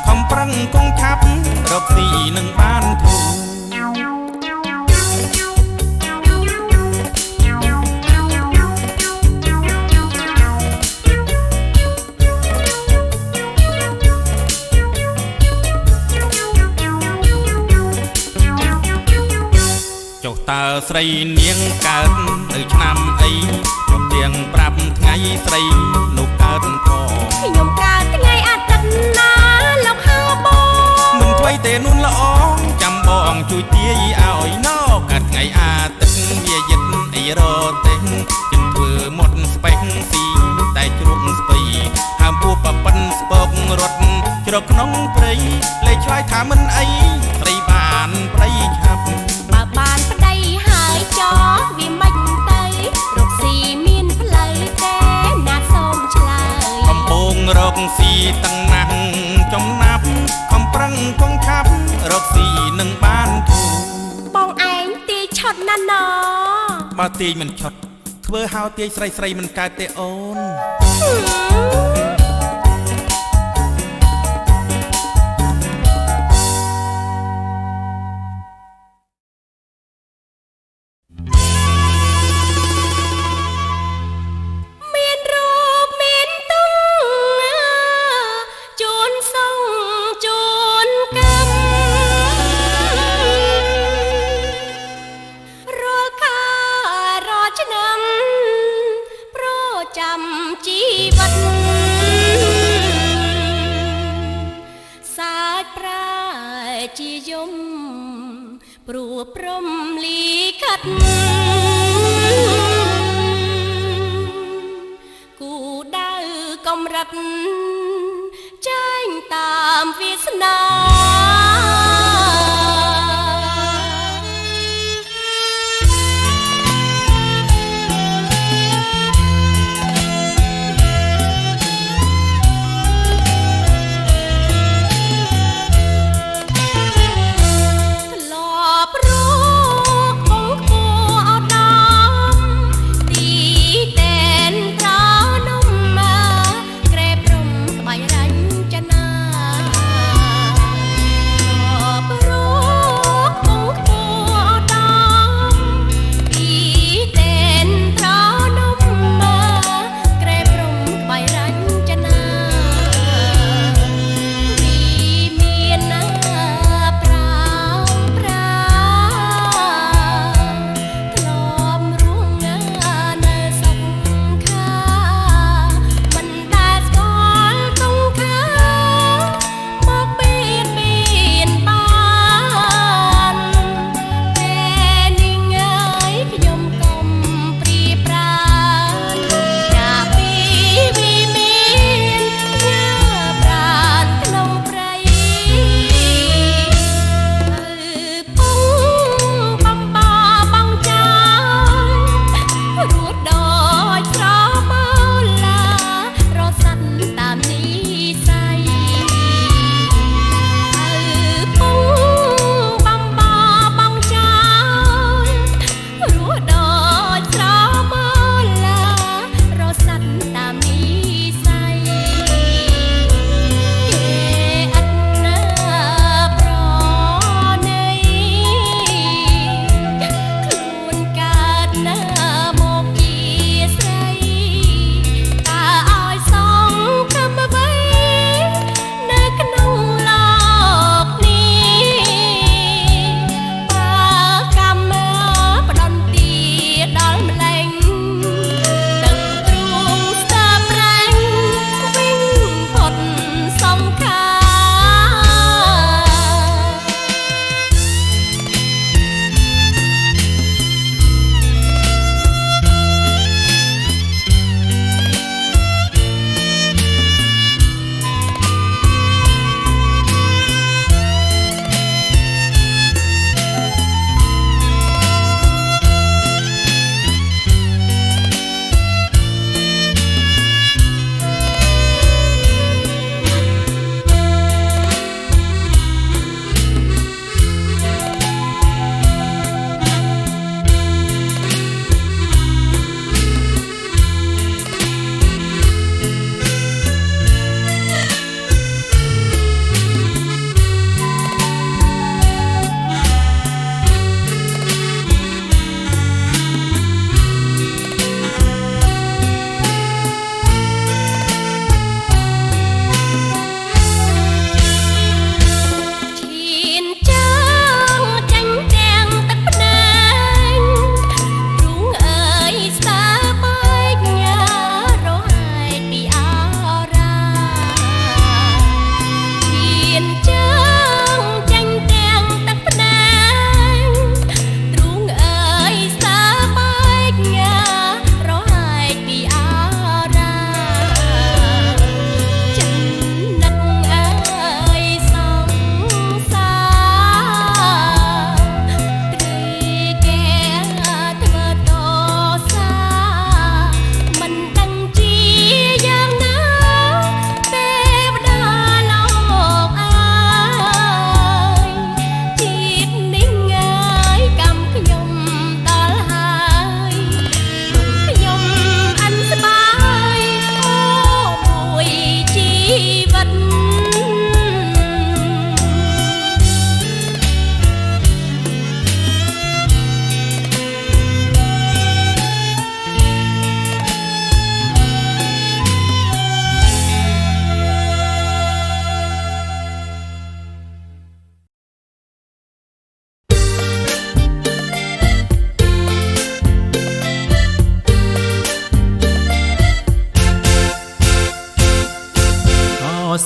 ខំប្រឹងគង់ឆាប់រកស៊ីនឹងបានធូរចុះតើស្រីនាងកើតនៅឆ្នាំអីខ្ញុំទៀងប្រាប់ថ្ងៃស្រីនោះកើតផងខ្ញុំកើតថ្ងៃអាទិត្យណាលោកហៅបងមិនថ្មីទេនួនល្អចាំបងជួយទាយឲ្យណោកើតថ្ងៃអាទិត្យវាយិតអីរទេជំធ្វើមុតស្បេះស៊ីតែជ្រុកស្បៃហើមពោះប៉ប៉ិនស្ពករត់ជ្រកក្នុងព្រៃលេចឆ្លើយថាមិនអីស្រីបានប្តីឆាប់បើបានប្តីហើយចោវាមិនទៅរកស៊ីមានផ្លូវទេណាសូមឆ្លើយកំពុងរកស៊ីតាំងណាស់ចំណាប់ខំប្រឹងគង់ឆាប់រកស៊ីនឹងបានធូរបងឯងទាយឆត់ណាស់ណបើទាយមិនឆត់ធ្វើហៅទាយស្រីស្រីមិនកើតទេអូនជីវិតសាច់ប្រាជាយំព្រោះព្រំលីខិតគូដៅកំរិតចាញ់តាមវាសនា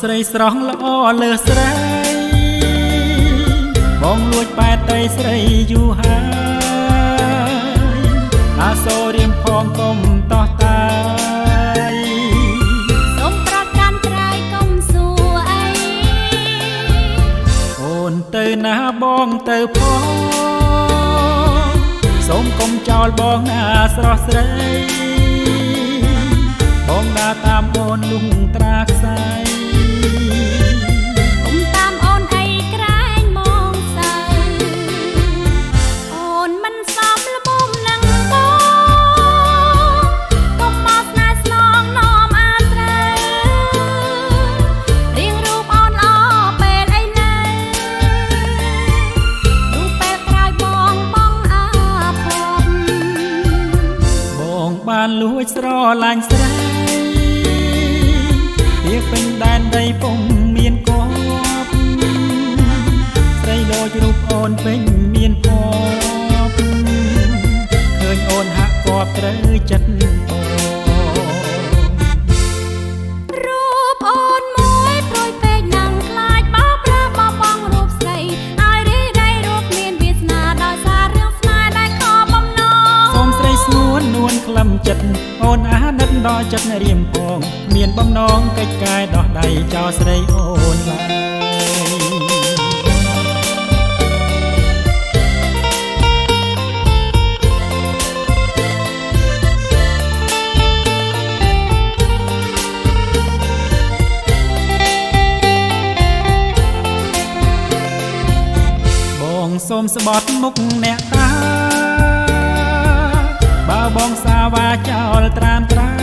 ស្រីស្រស់ល្អលើស្រីបងលួចបែតៃស្រីយូរហើយអាសូររៀមផងកុំតោះតាយសូមប្រកាន់ក្រៃកុំសួរអីអូនទៅណាបងទៅផងសូមកុំចោលបងណាស្រស់ស្រីបងដើរតាមអូនលុងត្រាខ្សែកុំតាមអូនអីក្រែងមកសៅអូនមិនសមល្មមនឹងបងកុំមកស្នេហ៍ស្នងនាំអាស្រូវរៀងរូបអូនល្អពេលអីនៅរូបពេលក្រោយបងអាភពបងបានលួចស្រឡាញ់ស្រីវាពេញដែនដីពុំមានគប់ស្រីដូចរូបអូនពេញមានភពឃើញអូនហាក់គប់ត្រូវចិត្តរូបអូនមួយព្រួយពេកណាំងខ្លាចបោកប្រើបបងរូបស្រីឲ្យរីដៃរូបមានវាសនាដោយសាររឿងស្នេហ៍ដែលខកបំណងសូមស្រីស្ងួននួនក្លឹមចិត្តអូនអាណិតដល់ចិត្តរៀមផងមានបំណងកិច្ចកាយដោះដៃចោលស្រីអូនឡើយបងសូមស្បត់មុខអ្នកតាបើបងសាវាចោលត្រាមត្រាយ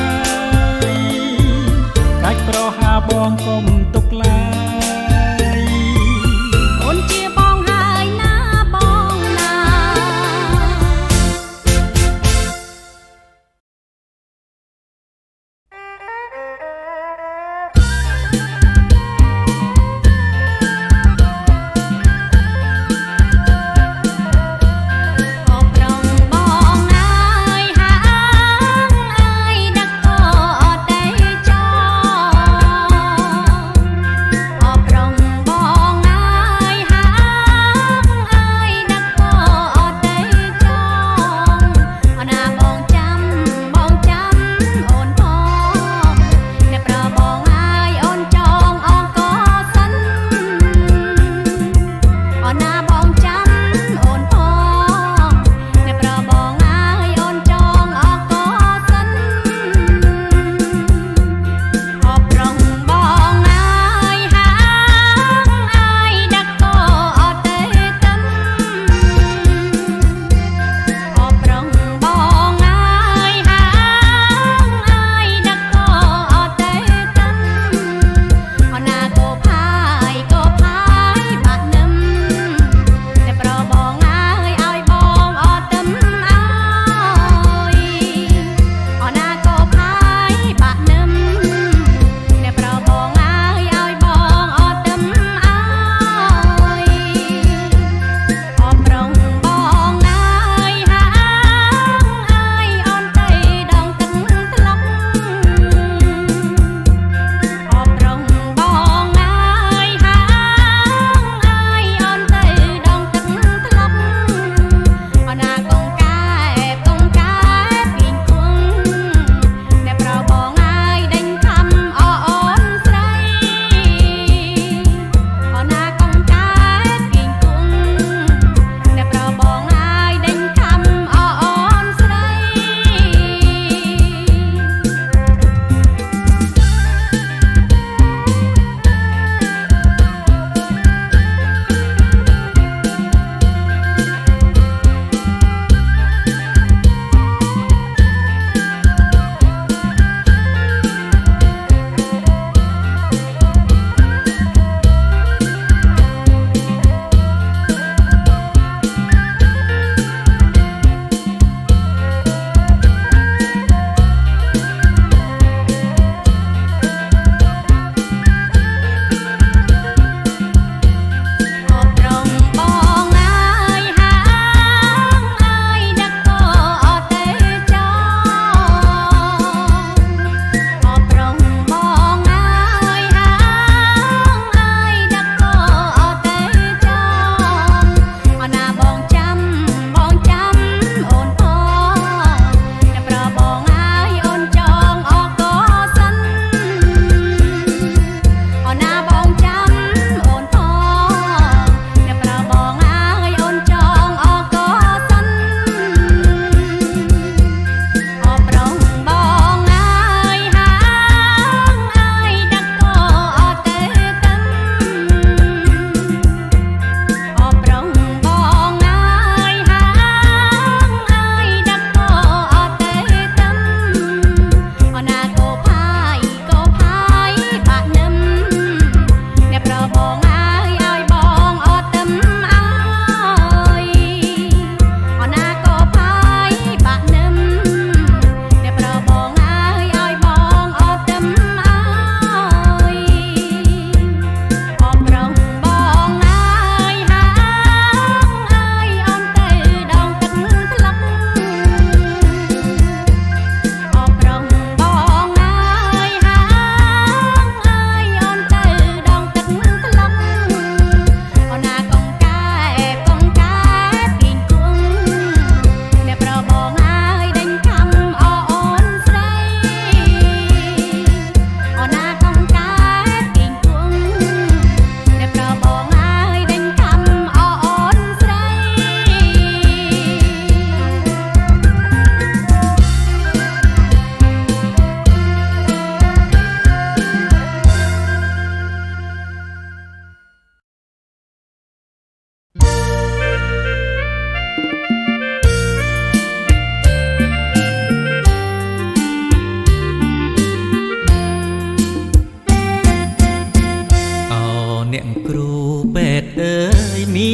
កាច់ប្រហាបងកុំទុកឡើយអូនជាបងហើយណាបងណា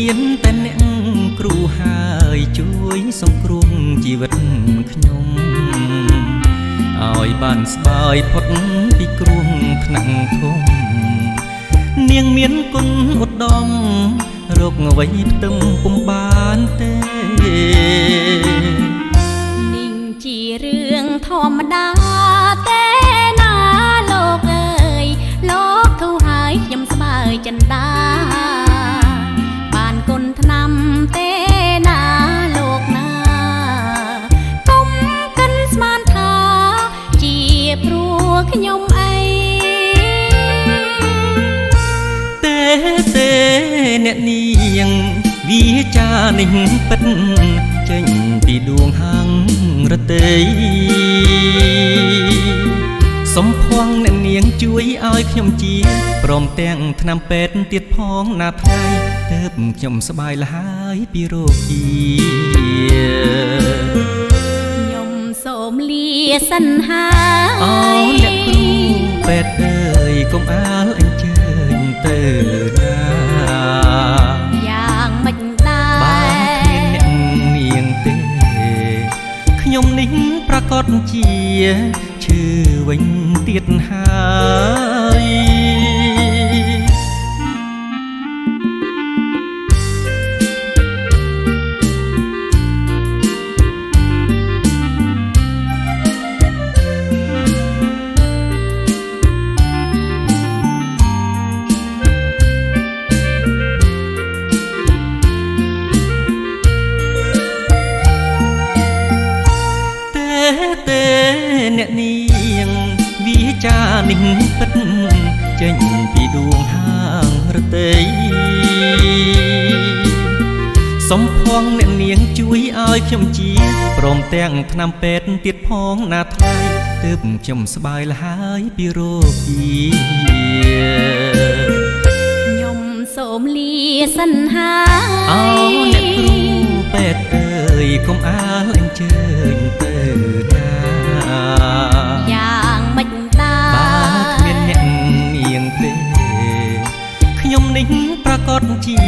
មានតែអ្នកគ្រូហើយជួយសង្គ្រោះជីវិតខ្ញុំឲ្យបានស្បាយផុតពីគ្រោះថ្នាក់ធំនាងមានគុណឧត្តមរកអ្វីផ្ទឹមពុំបានទេនេះជារឿងធម្មតាទេណាលោកអើយលោកធូរហើយខ្ញុំស្បើយចិន្តាបានគុណថ្នាំទេណាលោកណាកុំកិនស្មានថាជាព្រោះខ្ញុំអីទេអ្នកនាងវាចានេះពិតចេញពីដួងហាងរទេយសំភ័ងអ្នកនាងជួយឲ្យខ្ញុំជាព្រមទាំងថ្នាំពេទ្យទៀតផងណាថ្ងៃទើបខ្ញុំសប្បាយលហើយពីរោគជាខ្ញុំសូមលាសិនហាអូអ្នកគ្រូពេទ្យអើយកុំអាលអញ្ជើញទៅណាយ៉ាងមិនដែរបើគ្មានអ្នកនាងទេខ្ញុំនេះប្រកាសជាឈឺវិញទៀតហើយទេអ្នកនាងវាចានេះពិតចេញពីដួងហាងរទេយសំភ័ងអ្នកនាងជួយឲ្យខ្ញុំជាព្រមទាំងថ្នាំពេទ្យទៀតផងណាថ្ងៃទើបខ្ញុំសប្បាយលហើយពីរោគជាខ្ញុំសូមលាសិនហាអូអ្នកគ្រូពេទ្យអើយកុំអាលអញ្ជើញទៅណាយ៉ាងមិនដែរបើគ្មានអ្នកនាងទេខ្ញុំនេះប្រកាសជា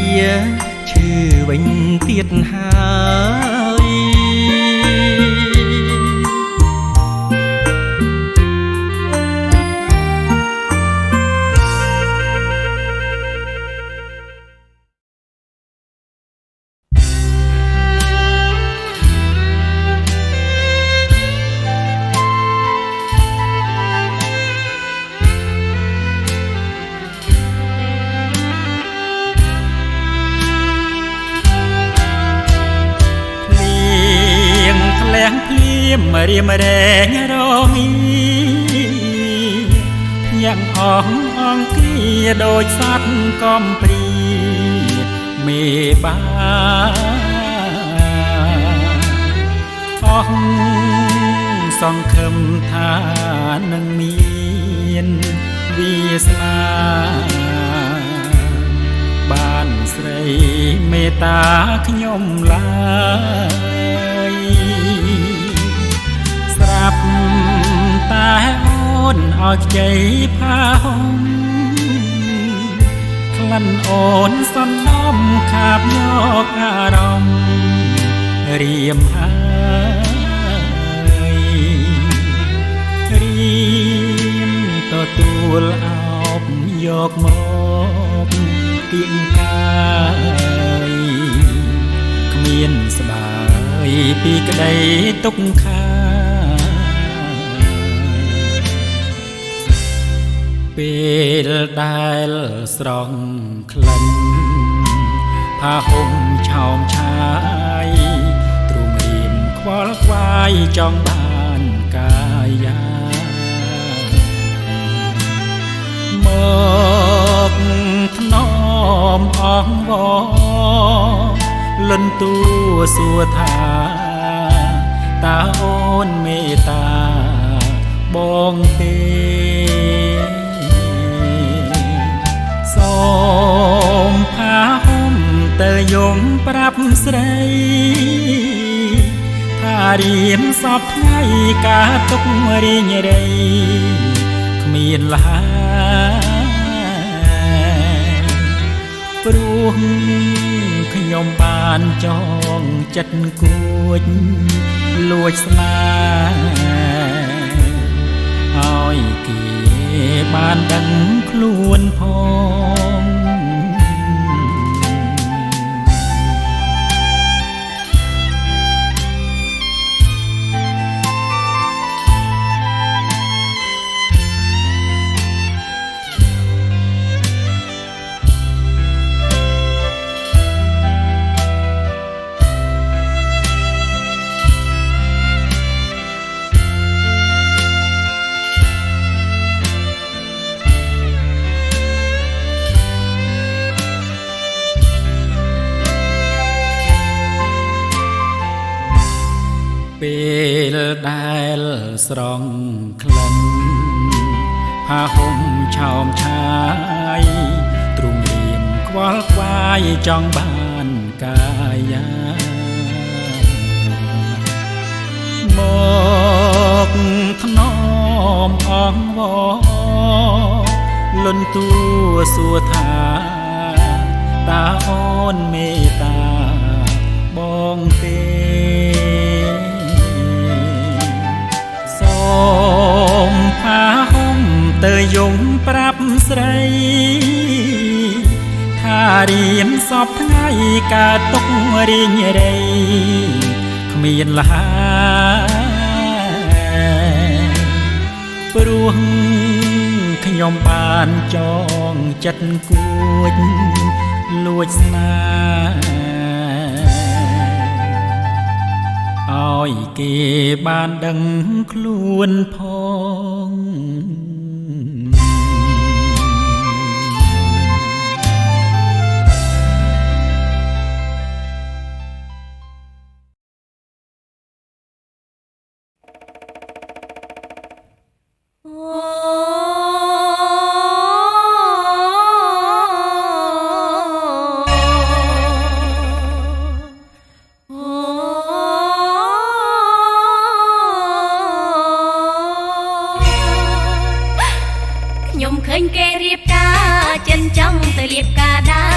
ឈឺវិញទៀតហើយរៀមរែងរមីយ៉ាងអង្គ្រាដូចសត្វកំព្រីមេបាអស់សង្ឃឹមថានឹងមានវាសនាបានស្រីមេត្តាខ្ញុំឡើយស្រាប់តែអូនឲ្យខ្ចីផាហុំក្លិនអូនសន្តំខាបយកអារម្មណ៍រៀមហើយរៀមទទួលអោបយកមកទៀងកាយគ្មានស្បាយពីក្តីទុក្ខាពេលដែលស្រង់ក្លិនផាហុំឆោមឆាយទ្រូងរៀមខ្វល់ខ្វាយចង់បានកាយាមកថ្នមអង្វរលិនទួសួរថាតើអូនមេត្តាបងទេសូមផាហុំទៅយំប្រាប់ស្រីថារៀមសពថ្ងៃការទុករីងរៃគ្មានឡើយព្រោះ ខ្ញុំបានចងចិត្តគួចលួចស្នេហ៍ឲ្យគេបានដឹងខ្លួនផងពេលដែលស្រង់ក្លិនផាហុំឆោមឆាយទ្រង់រៀមខ្វល់ខ្វាយចង់បានកាយាមកថ្នមអងវលន់ទួសួរថាតើអូនមេត្តាបងទេសូមផាហុំទៅយំប្រាប់ស្រីថារៀនសពថ្ងៃកើតទុករៀងរៃគ្មានលហាព្រោះខ្ញុំបានចងចិត្តគួចលួចស្នេហ៍ឲ្យគេបានដឹងខ្លួនផងខ្ញុំឃើញគេរៀបការចិនចង់ទៅរៀបការដែ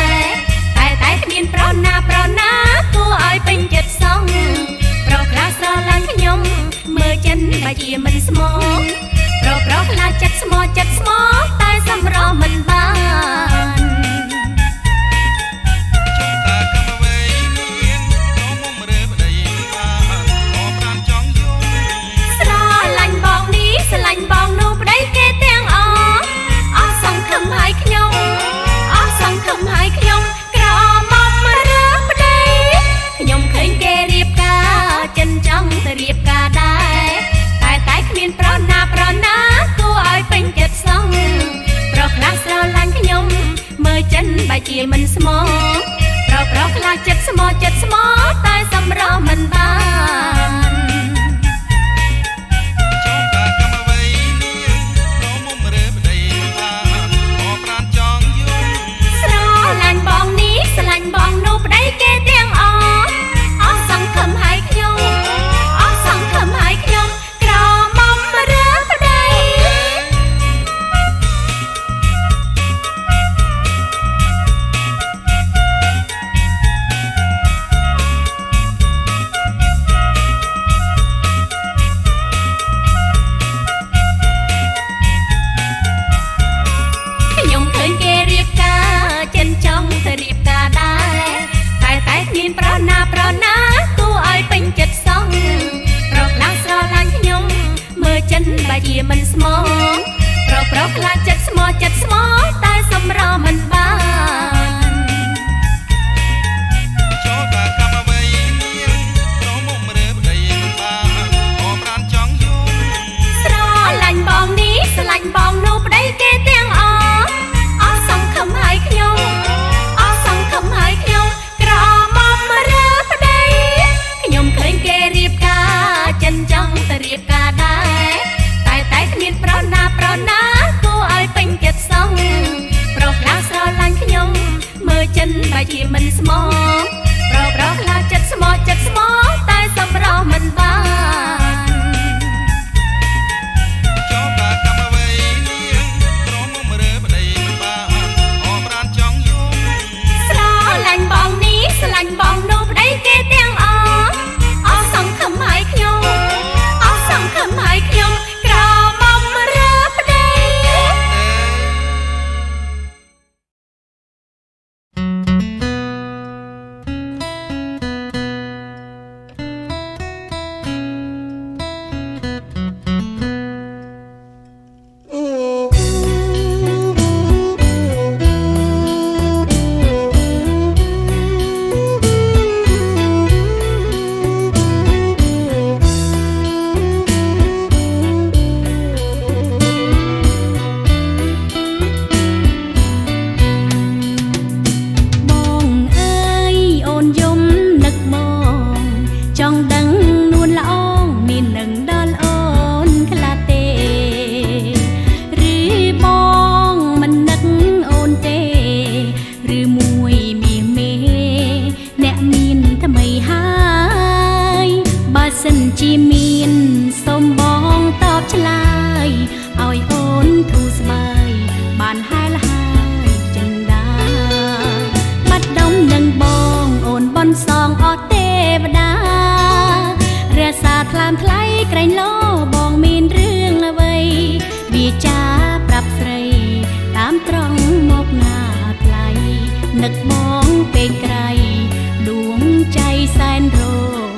រតែគ្មានប្រណាគួរឲ្យពេញចិត្តសងប្រុសខ្លះស្រឡាញ់ខ្ញុំមើលចិនបើជាមិនស្មោះប្រុសខ្លះចិត្តស្មោះតែសម្រស់មិនបានចុងតាកម្មអ្វីមានក្នុងមុំរើប្តីបានអបបានចង់យំស្រឡាញ់បងនេះស្រឡាញ់បងនោះប្តីគេទាំងអស់អស់សង្ឃឹមឲ្យខ្ញុំក្រមុំរើប្តីខ្ញុំឃើញគេរៀបការចិនចង់ទៅរៀបការដែរតែគ្មានប្រណាគួរឲ្យពេញចិត្តសងប្រុសខ្លះស្រឡាញ់ខ្ញុំមើលចិនបើជាមិនស្មោះប្រុសខ្លះចិត្តស្មោះតែសម្រស់មិនបានចុងតាកម្មអ្វីមានក្នុងមុំរើប្តីបានអបបានចង់យំស្រឡាញ់បងនេះស្រឡាញ់បងនោះប្តីគេទាំងអស់អស់សង្ឃឹមឲ្យខ្ញុំក្រមុំរើប្តីខ្ញុំឃើញគេរៀបការចិនចង់ទៅរៀបការដែរតែគ្មានប្រណាគួរឲ្យពេញចិត្តសងប្រុសខ្លះស្រឡាញ់ខ្ញុំមើលចិនបើជាមិនស្មោះប្រុសខ្លះចិត្តស្មោះតែសម្រស់មិនបានចុងតាកម្មអ្វីមានក្នុងមុំរើប្តីបានអបបានចង់យំស្រឡាញ់បងនេះស្រឡាញ់បងនោះប្តីគេទាំងអស់អស់សង្ឃឹមឲ្យខ្ញុំក្រមុំរើប្តីខ្ញុំឃើញគេរៀបការចិនចង់ទៅរៀបការដែរតែគ្មានប្រណាគួរឲ្យពេញចិត្តសងប្រុសខ្លះស្រឡាញ់ខ្ញុំមើលចិនបើជាមិនស្មោះប្រុសខ្លះចិត្តស្មោះតែសម្រស់មិនបានចុងតាកម្មអ្វីមានក្នុងមុំរើប្តីបានអបបានចង់យំស្រឡាញ់បងនេះស្រឡាញ់ តាមថ្លៃក្រែងលោបងមានរឿងអ្វីវាចាប្រាប់ស្រីតាមត្រង់មកណាថ្លៃនឹកបងពេកក្រៃដួងใจសែនរនី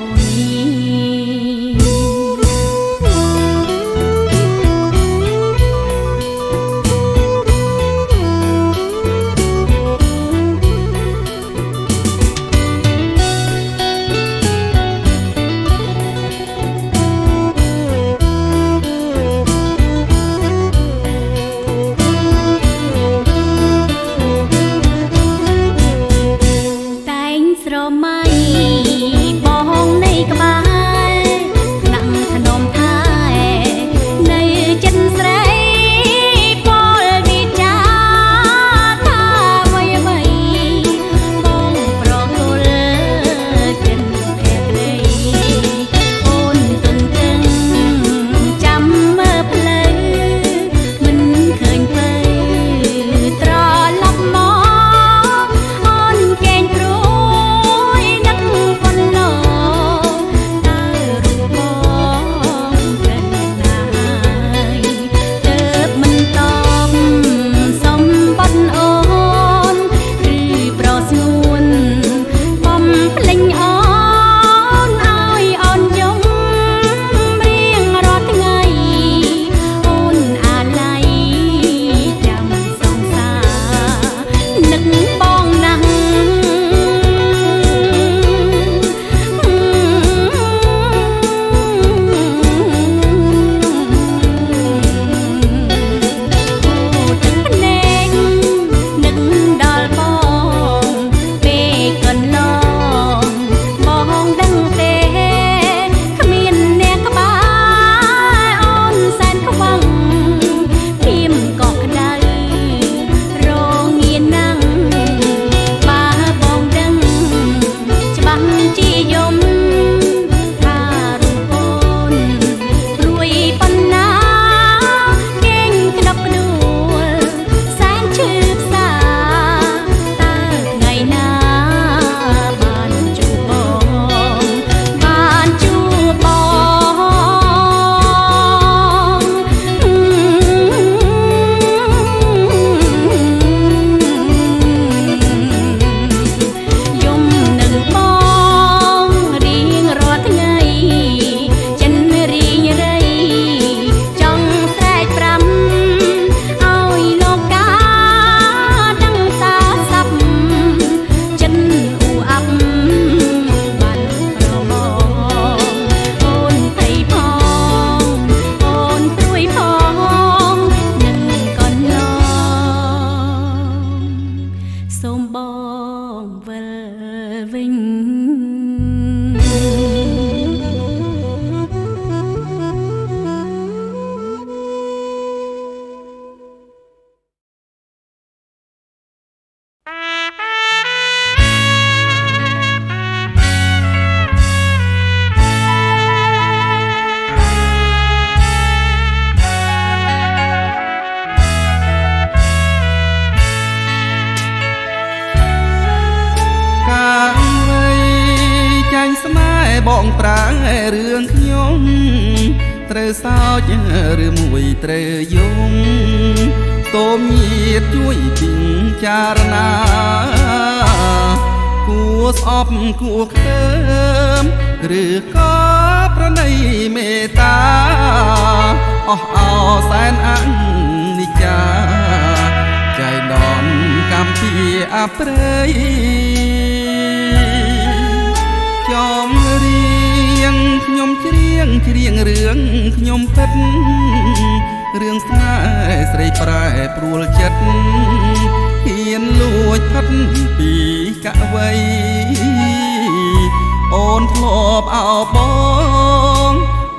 បងប្រាំងរឿងខ្ញុំត្រូវសោចឬមួយត្រូវយំសូមញាតិជួយពិចារណាគួរស្អប់គួរខ្ទើមឬក៏ប្រណីមេត្តាអស់អោសែនអនិច្ចាចៃដនកម្មពីអប្រិយចំរៀងខ្ញុំច្រៀងរឿងខ្ញុំពិតរឿងស្នេហ៍ស្រីប្រែព្រួលចិត្តហ៊ានលួចផិតពីកវ័យអូនធ្លាប់អោ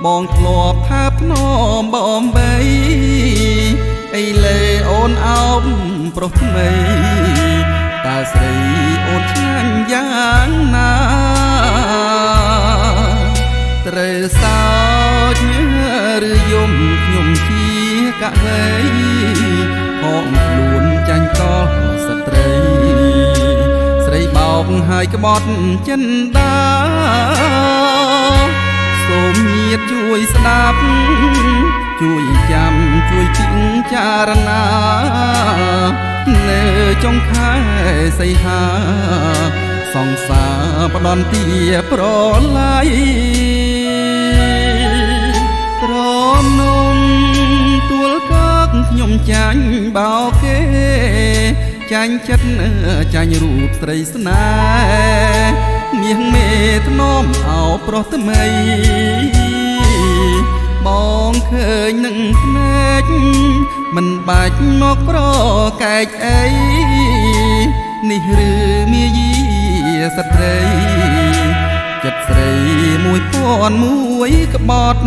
បងធ្លាប់ថាភ្នំបំបីអីលេអូនអោបប្រុសថ្មីតើស្រីអូនឆ្ងាញ់យ៉ាងណាត្រូវសោចឬយំខ្ញុំជាកវ័យហងខ្លួនចាញ់កលស្ត្រីស្រីបោកហើយក្បត់ចិនដាសូ សូមញាតិជួយស្ដាប់ជួយចាំជួយពិចារណានៅចុងខែសីហាសង្សារផ្ដន់ទាប្រឡ័យត្រនំទួលកកខ្ញុំចាញ់បោកគេចាញ់ចិត្តចាញ់រូបស្រីស្នេហ៍មាសមេធ្នមអោប្រុសថ្មីបងឃើញនឹងភ្នែកមិនបាច់មកប្រកែកអីនេះឬមាយាស្ត្រីចិត្តស្រី1001ក្បត់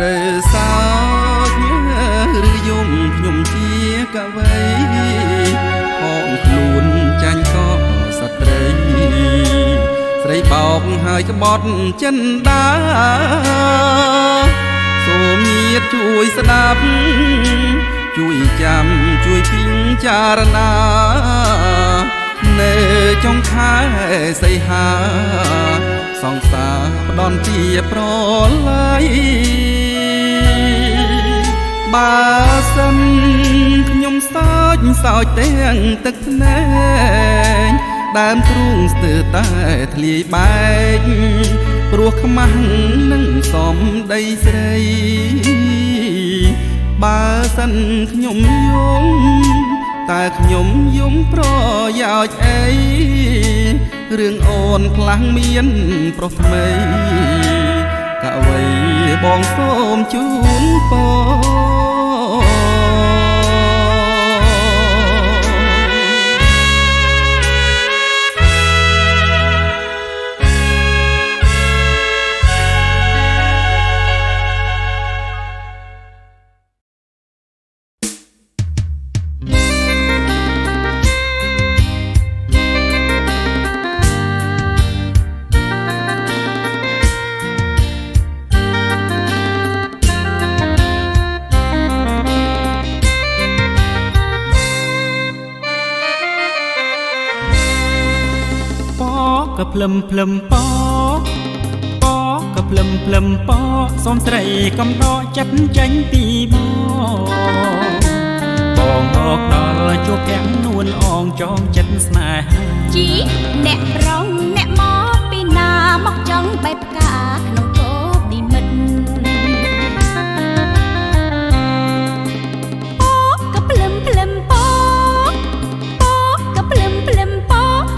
ត្រូវសោចឬយំខ្ញុំជាកវីហងខ្លួនចាញ់ក៏ស្ត្រីស្រីបោកហើយក្បត់ចិនដាសូមញាតិជួយស្ដាប់ជួយចាំជួយពិចារណានៅចុងខែសីហាសង្សារផ្ដន់ជាប្រឡ័យបើសិនខ្ញុំសោចទាំងទឹកភ្នែកដើមទ្រូងស្ទើរតែធ្លាយបែកព្រោះខ្មាស់នឹងសំដីស្រីបើសិនខ្ញុំយំតែខ្ញុំយំប្រយោជន៍អីរឿងអូនផ្លាំងមានប្រុសថ្មីកវីបងសូមជូនពរក៏ភ្លឹមភ្លឹមប៉ក៏ភ្លឹមភ្លឹមប៉សូមស្រីកំដកចិត្តចេញពីបងមកដល់ជួបទាំងនួនអងចងចិត្តស្នេហាជីអ្នកប្រងអ្នកមកពីណាមកចង់បែបផ្កាក្នុងគោពីមិត្តក៏ភ្លឹមភ្លឹមក៏ភ្លឹមភ្លឹម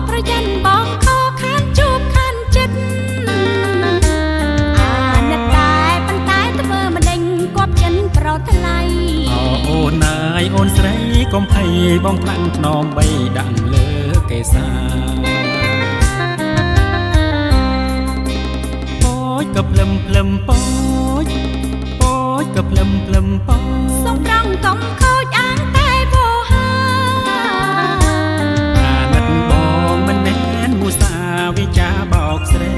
ប្រយ័ត្នបងខកខានជួបខានចិត្តអាណិតដែរប៉ុន្តែធ្វើមិនដេញគប់ចិនប្រថ្លៃអូនអើយអូនស្រីកុំភ័យបងផ្លាំងភ្នំបីដាក់លើកេសាក៏ភ្លឹមភ្លឹមប៉យក៏ភ្លឹមភ្លឹមប៉សុំត្រង់កុំខូចអាងតែវោហាអាណិតបងមិនមែនមូសាវិចាបោកស្រី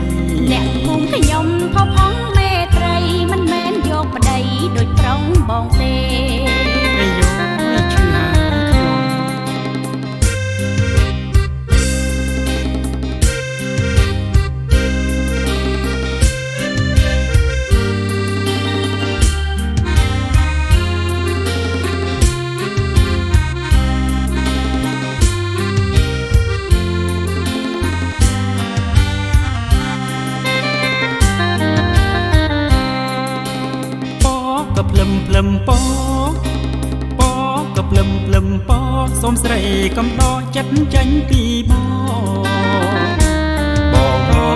អ្នកគុំខ្ញុំផុសផុងមេត្រីមិនមែនយកប្តីដូចប្រុងបងទេយកឈឺហាខ្ញុំ មពពក៏ភ្លឹមភ្លឹមពសូមស្រីកំដរចិត្តចាញ់ពីបងម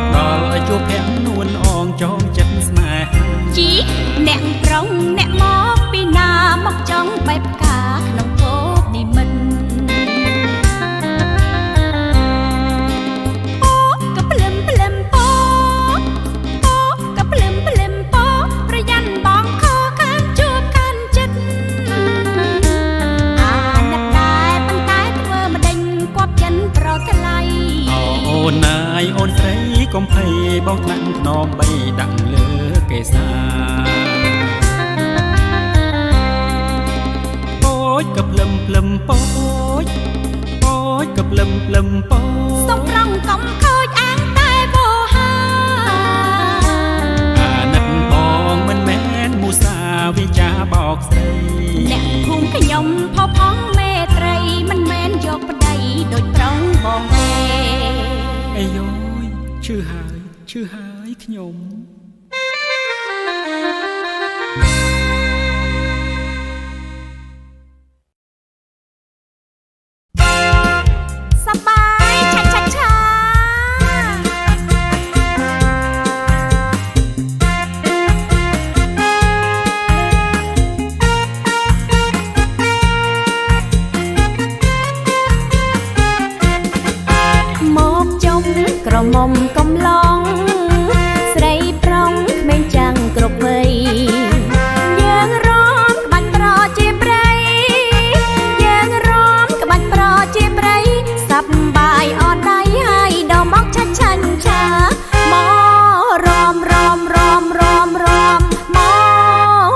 កដល់ឲ្យជួបភ័ក្រនួនអងចងចិត្តស្នេហាជីអ្នកប្រុងអ្នកមកពីណាមកចង់បែបផ្កាក្នុងគោកនិមិត្តក៏ភ្លឹមភ្លឹមក៏ភ្លឹមភ្លឹមប្រយ័ត្នបងខកខានជួបខានចិត្តអាណិតដែរប៉ុន្តែធ្វើមិនដេញគប់ចិនប្រថ្លៃអូនណាយអូនស្រីកុំភ័យបងថ្នាក់ខ្នងបីដាក់លើកេសាពោចក៏ភ្លឹមភ្លឹមពោចក៏ភ្លឹមភ្លឹមពោសុំប្រងកំខូចអាងតែបោហាអាណិតបងមិនមែនមូសាវិចាបោកស្រីអ្នកភូមិខ្ញុំផុសផង់មេត្រីមិនមែនយកប្តីដូចប្រងបងទេអីយ៉យឈឺហើយខ្ញុំសបាយឆាឆាឆាមកចុំក្រមុំកំឡងស្រីប្រុងក្មេងចាំងគ្រប់វ័យយើងរំក្បាច់ប្រជាប្រៃយើងរំក្បាច់ប្រជាប្រៃសប្បាយអត់ដៃហើយដល់មកឆាឆាញ់ឆាមករំរំរំរំរំម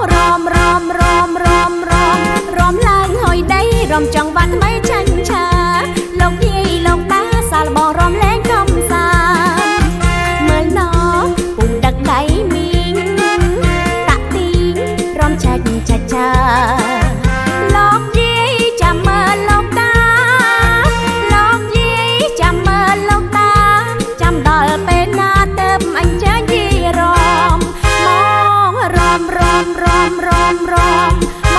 ករំរំរំរំរំរំឡើងហើយដៃរំចង់បាត់ថ្មីឆាញ់ឆាលោកយាយលោកតាសាលបងរំលែងកំសាមើលណពូដឹកដៃមីងតាក់ទីងរំឆាច់ឆាឆាលោកយាយចាំមើលលោកតាលោកយាយចាំមើលលោកតាចាំដល់ពេលណាទៅអញចាយាយរំមករំរំរំរំរំម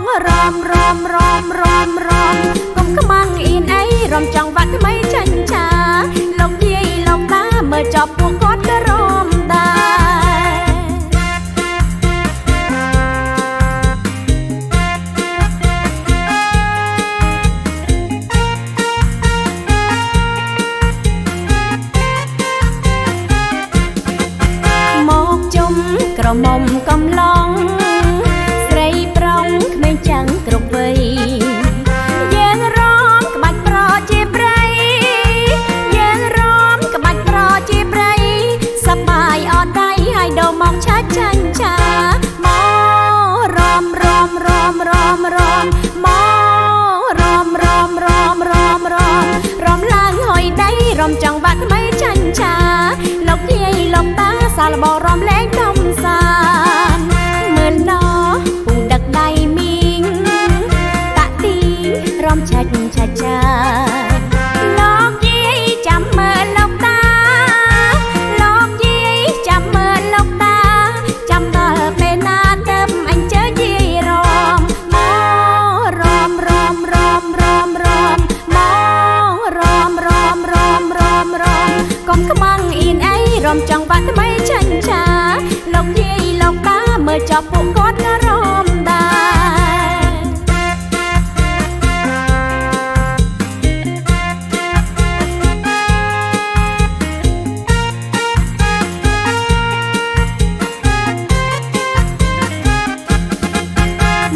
ករំរំរំរំរំកុំខ្មាំងអៀនអីរំចង់វាត់ថ្មីចាញ់ឆាលោកយាយលោកតាមើលចប់ពួកគាត់ក៏រំដែរមកជុំក្រមុំកំឡងស្រីប្រុងក្មេងចាំងគ្រប់វ័យយើងរំក្បាច់ប្រជាប្រៃយើងរំក្បាច់ប្រជាប្រៃសប្បាយអត់ដៃហើយដល់មកឆាច់ចាញ់ឆាមករំរំរំរំរំមករំរំរំរំរំរំឡើងហើយដៃរំចង់បាត់ថ្មីចាញ់ឆាលោកយាយលោកតាសាលបងរំលែងកំសាន្តមើលណពូដឹកដៃមីងតាក់ទីងរំឆាច់ឆាឆាលោកយាយចាំមើលលោកតាលោកយាយចាំមើលលោកតាចាំដល់ពេលណាទៅអញជើយាយរំមករំរំរំរំរំមករំរំរំរំរំកុំខ្មាំងអៀនអីរំចង់បាត់ថ្មីចាញ់ឆាលោកយាយលោកតាមើលចប់ពួកគាត់ក៏រំដែរ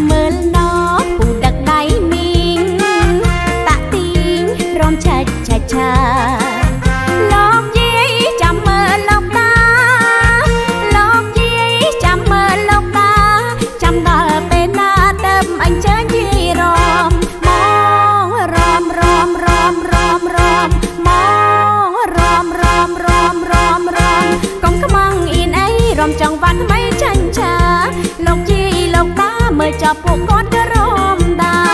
មើលណពូដឹកដៃមីងតាក់ទីងរំឆាច់ឆាឆាលោកយាយចាំមើលលោកតាលោកយាយចាំមើលលោកតាចាំដល់ពេលណាទៅអញចាញ់យាយរំមករំរំរំរំរំមករំរំរំរំរំកុំខ្មាំងអៀនអីរំចង់វាត់ថ្មីចាញ់ឆាលោកយាយលោកតាមើលចប់ពួកគាត់ក៏រំដែរ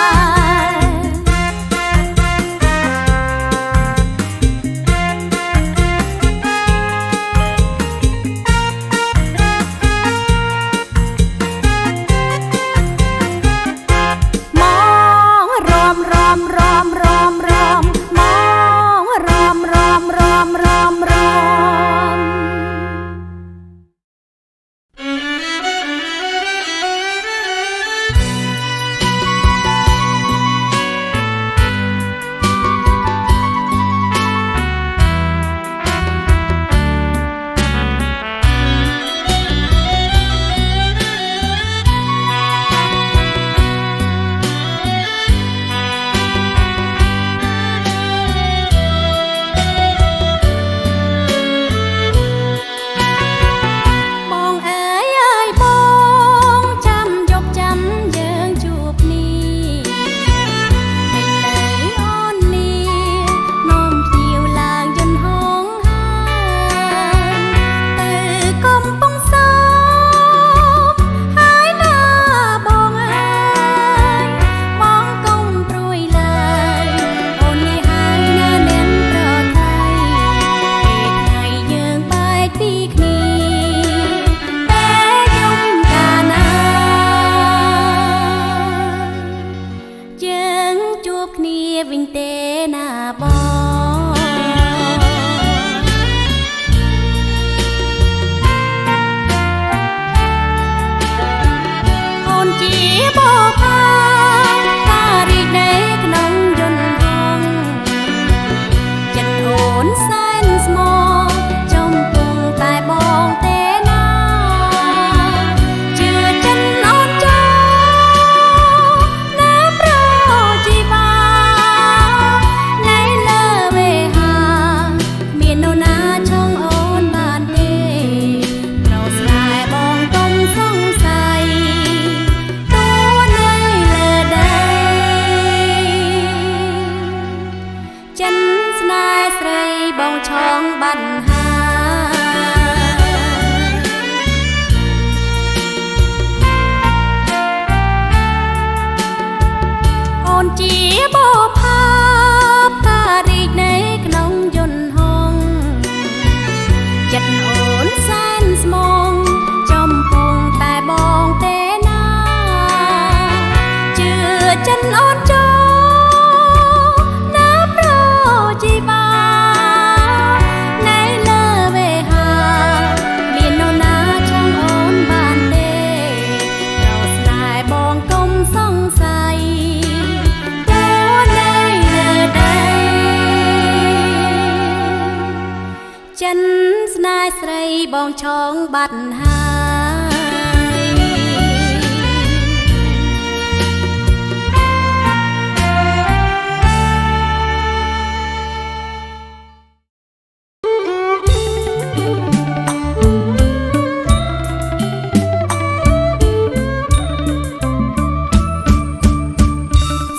แสนสมองจอมปงแต่บองเตนาเจือจันอ่อนจอน้ำรอจีบาในเลอเวหาเมียนนนาช่างอ่อนบานเดเราสลายบองกลมสงสัยตัวในเลอใดจันสนายสรีบองช่องบัดหาย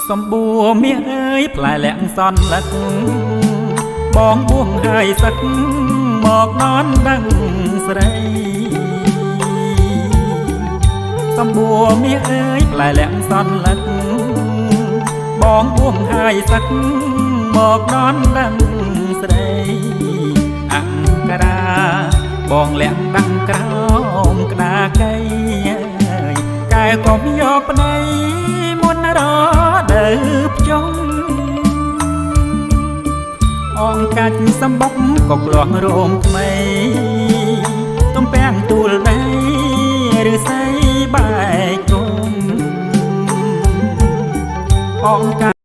សំបួរមាសអើយផ្លែលាក់សន់លឹកបងបួងហើយសឹកមកនន់ដឹងស្រីសំបួរមាសអើយផ្លែលាក់សន់លឹកបងបួងហើយសឹកមកនន់ដឹងស្រីអង្គរាបងលាក់ដឹងក្រោមក្តារកៃកែកុំយកប្តីមុនរដើភ្ជុំអងកាច់សំបុកក៏ក្លោះរោមថ្មីទំពាំងទូលដៃឬស័យបែកគុំអងកា